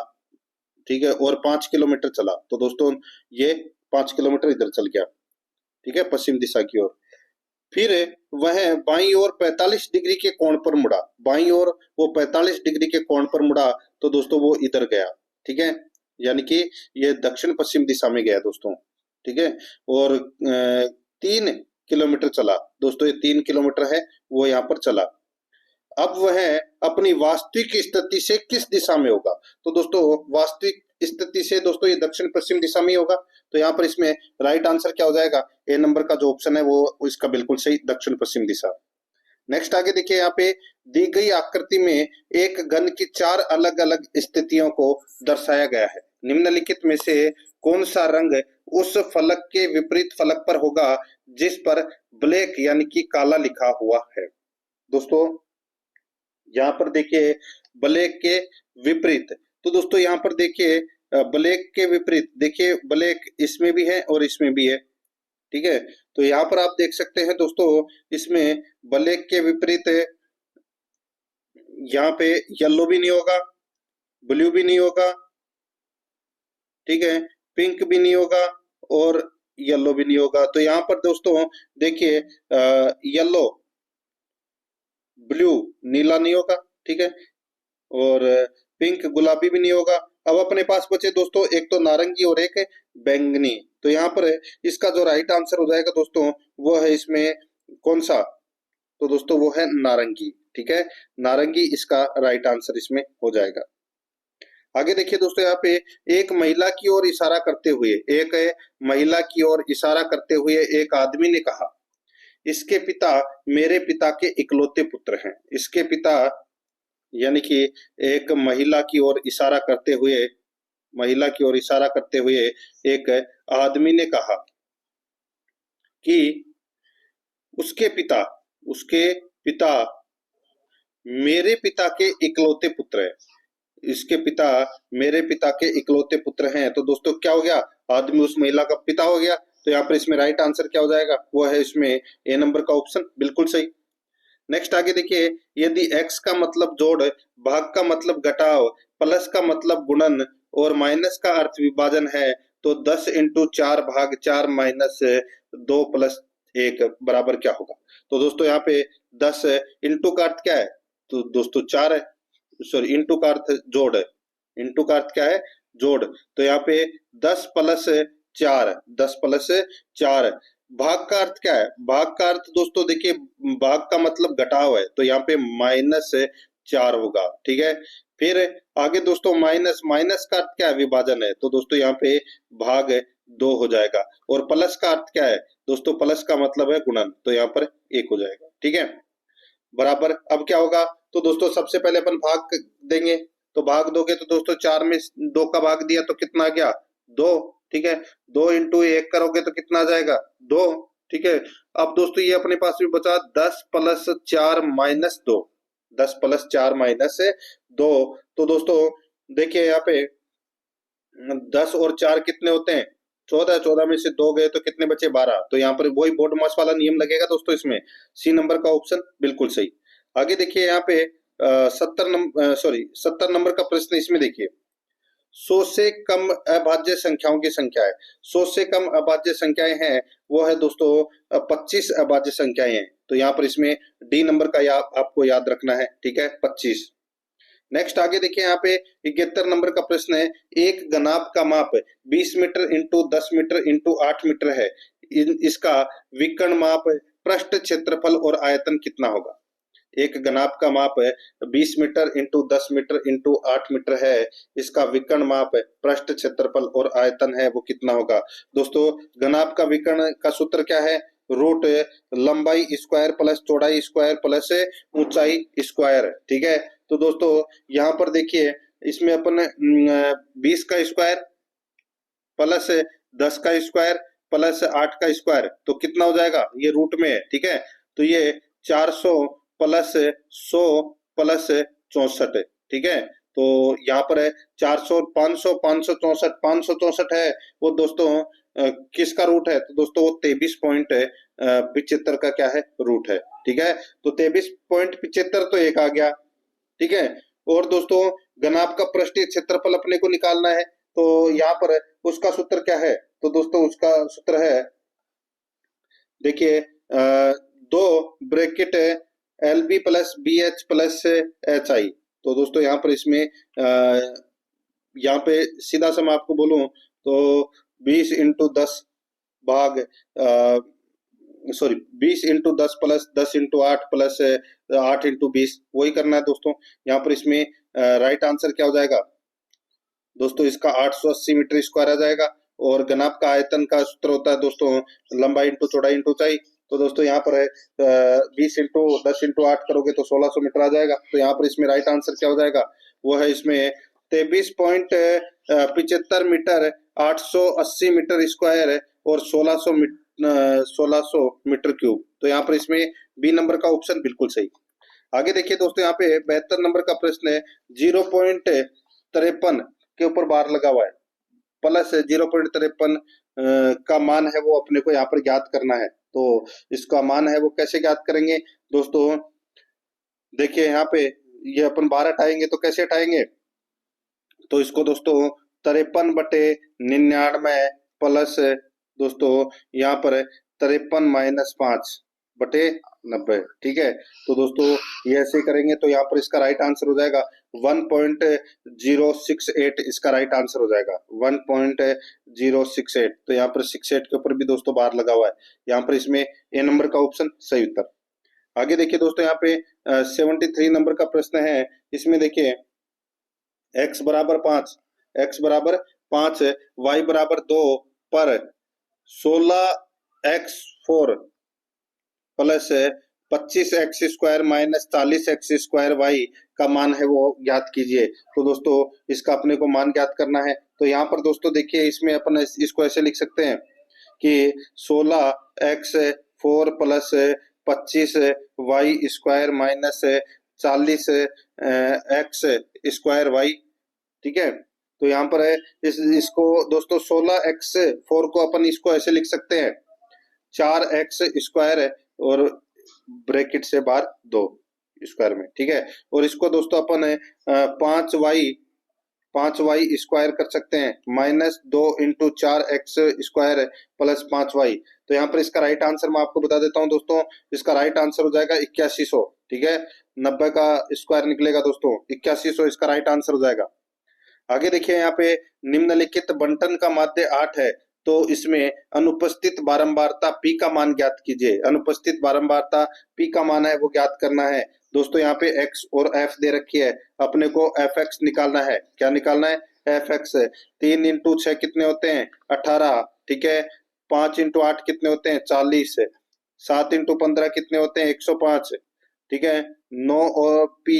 S1: ठीक है, और 5 किलोमीटर चला। तो दोस्तों ये 5 किलोमीटर इधर चल गया, ठीक है, पश्चिम दिशा की ओर। फिर वह बाईं ओर 45 डिग्री के कोण पर मुड़ा, बाईं ओर वो 45 डिग्री के कोण पर मुड़ा, तो दोस्तों वो इधर गया, ठीक है, यानी कि ये दक्षिण पश्चिम दिशा में गया दोस्तों, ठीक है। और 3 किलोमीटर चला दोस्तों, ये 3 किलोमीटर है वो यहाँ पर चला। अब वह अपनी वास्तविक स्थिति से किस दिशा में होगा? तो दोस्तों वास्तविक स्थिति से दोस्तों ये दक्षिण पश्चिम दिशा में ही होगा। तो यहाँ पर इसमें राइट आंसर क्या हो जाएगा? ए नंबर का जो ऑप्शन है वो इसका बिल्कुल सही, दक्षिण पश्चिम दिशा। नेक्स्ट आगे देखिए, यहाँ पे दी गई आकृति में एक घन की 4 अलग अलग स्थितियों को दर्शाया गया है। निम्नलिखित में से कौन सा रंग उस फलक के विपरीत फलक पर होगा जिस पर ब्लैक यानी कि काला लिखा हुआ है? दोस्तों यहाँ पर देखिए ब्लैक के विपरीत, तो दोस्तों यहाँ पर देखिए ब्लैक के विपरीत, देखिए ब्लैक इसमें भी है और इसमें भी है, ठीक है। तो यहाँ पर आप देख सकते हैं दोस्तों, इसमें ब्लैक के विपरीत यहाँ पे येलो भी नहीं होगा, ब्लू भी नहीं होगा, ठीक है, पिंक भी नहीं होगा और येलो भी नहीं होगा। तो यहाँ पर दोस्तों देखिए येलो, ब्लू नीला नहीं होगा, ठीक है, और पिंक गुलाबी भी नहीं होगा। अब अपने पास बचे दोस्तों एक तो नारंगी और एक बैंगनी। तो यहाँ पर इसका जो राइट आंसर हो जाएगा दोस्तों वो है इसमें कौन सा? तो दोस्तों वो है नारंगी, ठीक है, नारंगी इसका राइट आंसर इसमें हो जाएगा। आगे देखिए दोस्तों, यहाँ पे एक महिला की ओर इशारा करते हुए, एक महिला की ओर इशारा करते हुए एक आदमी ने कहा, इसके पिता मेरे पिता के इकलौते पुत्र हैं। इसके पिता यानी कि एक महिला की ओर इशारा करते हुए, महिला की ओर इशारा करते हुए एक आदमी ने कहा कि उसके पिता मेरे पिता के इकलौते पुत्र हैं। इसके पिता मेरे पिता के इकलौते पुत्र हैं। तो दोस्तों क्या हो गया? आदमी उस महिला का पिता हो गया। तो यहाँ पर इसमें राइट आंसर क्या हो जाएगा? वो है इसमें ए नंबर का ऑप्शन, बिल्कुल सही। नेक्स्ट आगे देखिए, यदि x का मतलब जोड़, भाग का मतलब घटाव, प्लस का मतलब गुणन और माइनस का अर्थ विभाजन है, तो 10 इंटू 4 भाग 4 माइनस 2 प्लस 1 बराबर क्या होगा? तो दोस्तों यहाँ पे 10 इंटू का अर्थ क्या है? तो दोस्तों 4 है, सॉरी इंटू का अर्थ जोड़ है, इंटू का अर्थ क्या है? जोड़। तो यहाँ पे 10 प्लस 4, 10 प्लस 4। भाग का अर्थ क्या है? भाग का अर्थ दोस्तों देखिए भाग का मतलब घटाव है, तो यहाँ पे माइनस 4 होगा, ठीक है। फिर आगे दोस्तों माइनस का अर्थ क्या है? विभाजन है, तो दोस्तों यहाँ पे भाग 2 हो जाएगा। और प्लस का अर्थ क्या है? दोस्तों प्लस का मतलब है गुणन, तो यहाँ पर 1 हो जाएगा, ठीक है, बराबर। अब क्या होगा? तो दोस्तों सबसे पहले अपन भाग देंगे, तो भाग दोगे तो दोस्तों 4 में 2 का भाग दिया तो कितना आ गया? 2, ठीक है। 2 इंटू 1 करोगे तो कितना आ जाएगा? 2, ठीक है। अब दोस्तों ये अपने पास में बचा 10 प्लस 4 माइनस 2, 10 प्लस 4 माइनस 2। तो दोस्तों देखिए यहाँ पे 10 और 4 कितने होते हैं? 14, 14 में से 2 गए तो कितने बचे? 12। तो यहाँ पर वही बोर्ड मास वाला नियम लगेगा दोस्तों, इसमें सी नंबर का ऑप्शन बिल्कुल सही। आगे देखिए यहाँ पे 70 नंबर का प्रश्न, इसमें देखिए 100 से कम अभाज्य संख्याओं की संख्या है। 100 से कम अभाज्य संख्याएं हैं वो है दोस्तों 25 अभाज्य संख्याएं हैं। तो यहाँ पर इसमें डी नंबर का आपको याद रखना है, ठीक है, 25। नेक्स्ट आगे देखिए यहाँ पे 71 नंबर का प्रश्न है, एक घनाभ का माप 20 metre into 10 metre into 8 metre है। इसका विकर्ण माप, पृष्ठ क्षेत्रफल और आयतन कितना होगा? एक घनाभ का माप 20 metre into 10 metre into 8 metre है, इसका विकर्ण माप, पृष्ठ क्षेत्रफल और आयतन है वो कितना होगा? दोस्तों घनाभ का विकर्ण का सूत्र क्या है? रूट लंबाई स्क्वायर प्लस चौड़ाई स्क्वायर प्लस ऊंचाई स्क्वायर, ठीक है। तो दोस्तों यहाँ पर देखिए इसमें अपन 20 का स्क्वायर प्लस 10 का स्क्वायर प्लस 8 का स्क्वायर, तो कितना हो जाएगा? ये रूट में है, ठीक है। तो ये 400 प्लस 100 प्लस 64, ठीक है। तो यहाँ पर है 400, 500, 564, 564 है वो दोस्तों किसका रूट है? तो दोस्तों वो 23.75 का क्या है? रूट है, ठीक है। तो 23.75 तो एक आ गया, ठीक है। और दोस्तों घनाभ का पृष्ठीय क्षेत्रफल अपने को निकालना है, तो यहाँ पर उसका सूत्र क्या है? तो दोस्तों उसका सूत्र है, देखिए, दो bracket L B plus B H plus H I. तो दोस्तों यहाँ पर इसमें यहाँ पे सीधा सा मैं आपको बोलूं तो 20 × 10 भाग, सॉरी, 20 × 10 प्लस 10 × 8 प्लस 8 × 20, वही करना है दोस्तों। यहाँ पर इसमें राइट आंसर क्या हो जाएगा दोस्तों? इसका 880 मीटर स्क्वायर आ जाएगा। और घनाभ का आयतन का सूत्र होता है दोस्तों लंबाई इंटू चौड़ाई इंटू ऊंचाई। तो दोस्तों यहाँ पर 20 × 10 × 8 करोगे तो 1600 मीटर आ जाएगा। तो यहाँ पर इसमें राइट आंसर क्या हो जाएगा? वो है इसमें 23.75 मीटर, 880 मीटर स्क्वायर और 1600 मीटर क्यूब। तो यहाँ पर इसमें बी नंबर का ऑप्शन बिल्कुल सही। आगे देखिए दोस्तों, यहाँ पे 72 नंबर का प्रश्न है, 0.53 के ऊपर बार लगा हुआ है, प्लस 0.53 का मान है वो अपने को यहाँ पर ज्ञात करना है। तो इसका मान है वो कैसे ज्ञात करेंगे दोस्तों? देखिए यहाँ पे ये अपन बार हटाएंगे तो कैसे हटाएंगे? तो इसको दोस्तों 53/99 प्लस दोस्तों यहाँ पर 53 - 5/90, ठीक है। तो दोस्तों ये ऐसे करेंगे तो यहाँ पर इसका राइट आंसर हो जाएगा 1.068, इसका राइट आंसर हो जाएगा 1.068। तो यहाँ पर 68 के ऊपर भी दोस्तों बार लगा हुआ है, यहाँ पर इसमें ए नंबर का ऑप्शन सही उत्तर। आगे देखिए दोस्तों, यहाँ पे 73 नंबर का प्रश्न है, इसमें देखिए x बराबर 5, y बराबर 2 पर 16x4 plus 25x² minus 40x² y का मान है वो ज्ञात कीजिए। तो दोस्तों इसका अपने को मान ज्ञात करना है। तो यहाँ पर दोस्तों देखिए इसमें अपन इसको ऐसे लिख सकते हैं कि 16x4 plus 25y² minus 40x² y, ठीक है। तो यहाँ पर है इसको दोस्तों 16x4 को अपन इसको ऐसे लिख सकते हैं 4x² और ब्रैकेट से बाहर 2 स्क्वायर में, ठीक है। और इसको दोस्तों अपन 5y² कर सकते हैं माइनस 2 × 4x² प्लस 5y। तो यहाँ पर इसका राइट आंसर मैं आपको बता देता हूँ दोस्तों, इसका राइट आंसर हो जाएगा 8100, ठीक है। 90 का स्क्वायर निकलेगा दोस्तों, 8100 इसका राइट आंसर हो जाएगा। आगे देखिए यहाँ पे निम्नलिखित बंटन का माध्य 8 है, तो इसमें अनुपस्थित बारंबारता P का मान ज्ञात कीजिए। अनुपस्थित बारंबारता P का मान है वो ज्ञात करना है दोस्तों। यहाँ पे x और f दे रखी है, अपने को fx निकालना है। क्या निकालना है? fx। 3 × 6 कितने होते हैं? 18, ठीक है। 5 × 8 कितने होते हैं? 40। 7 × 15 कितने होते हैं? 105, ठीक है। 9 और p,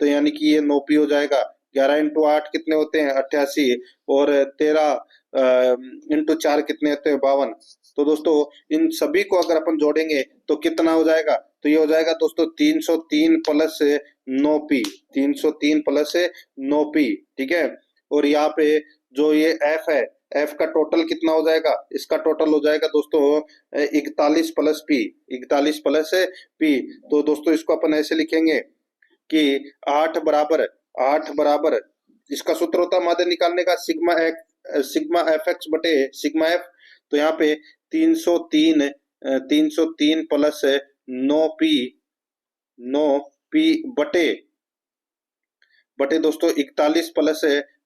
S1: तो यानी कि ये 9p हो जाएगा। 11 × 8 कितने होते हैं? 88 और 13 × 4 कितने होते हैं? 52। तो दोस्तों इन सभी को अगर अपन जोड़ेंगे तो कितना हो जाएगा? तो ये हो जाएगा दोस्तों 303 प्लस 9p, 303 प्लस 9p, ठीक है। और यहाँ पे जो ये f है, f का टोटल कितना हो जाएगा? इसका टोटल हो जाएगा दोस्तों 41 प्लस p, 41 प्लस p। तो दोस्तों इसको अपन ऐसे लिखेंगे कि 8 बराबर इसका सूत्र होता है माध्य निकालने का सिग्मा fx बटे सिग्मा f। तो यहाँ पे 303 प्लस 9p बटे दोस्तों 41 प्लस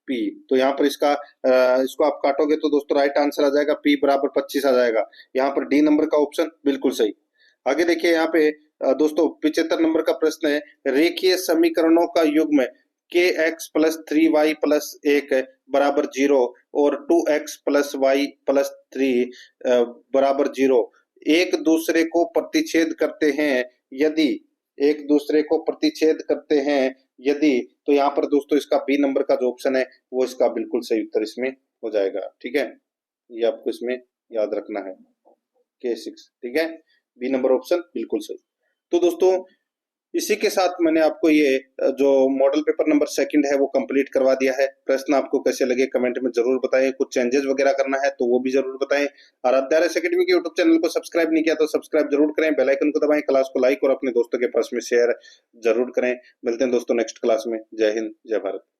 S1: p। तो यहाँ पर इसको आप काटोगे तो दोस्तों राइट आंसर आ जाएगा p बराबर 25 आ जाएगा। यहाँ पर डी नंबर का ऑप्शन बिल्कुल सही। आगे देखिए यहाँ पे दोस्तों 75 नंबर का प्रश्न है, रेखीय समीकरणों का युग्म kx प्लस 3y प्लस 1 बराबर 0 और 2x प्लस y प्लस 3 बराबर 0 एक दूसरे को प्रतिच्छेद करते हैं यदि, तो यहाँ पर दोस्तों इसका बी नंबर का जो ऑप्शन है वो इसका बिल्कुल सही उत्तर इसमें हो जाएगा, ठीक है। ये आपको इसमें याद रखना है K6, ठीक है। बी नंबर ऑप्शन बिल्कुल सही। तो दोस्तों इसी के साथ मैंने आपको ये जो मॉडल पेपर नंबर 2 है वो कंप्लीट करवा दिया है। प्रश्न आपको कैसे लगे कमेंट में जरूर बताएं, कुछ चेंजेस वगैरह करना है तो वो भी जरूर बताएं। और आध्याय एकेडमी के यूट्यूब चैनल को सब्सक्राइब नहीं किया तो सब्सक्राइब जरूर करें, बेल आइकन को दबाएं, क्लास को लाइक और अपने दोस्तों के पास में शेयर जरूर करें। मिलते हैं दोस्तों नेक्स्ट क्लास में। जय हिंद, जय भारत।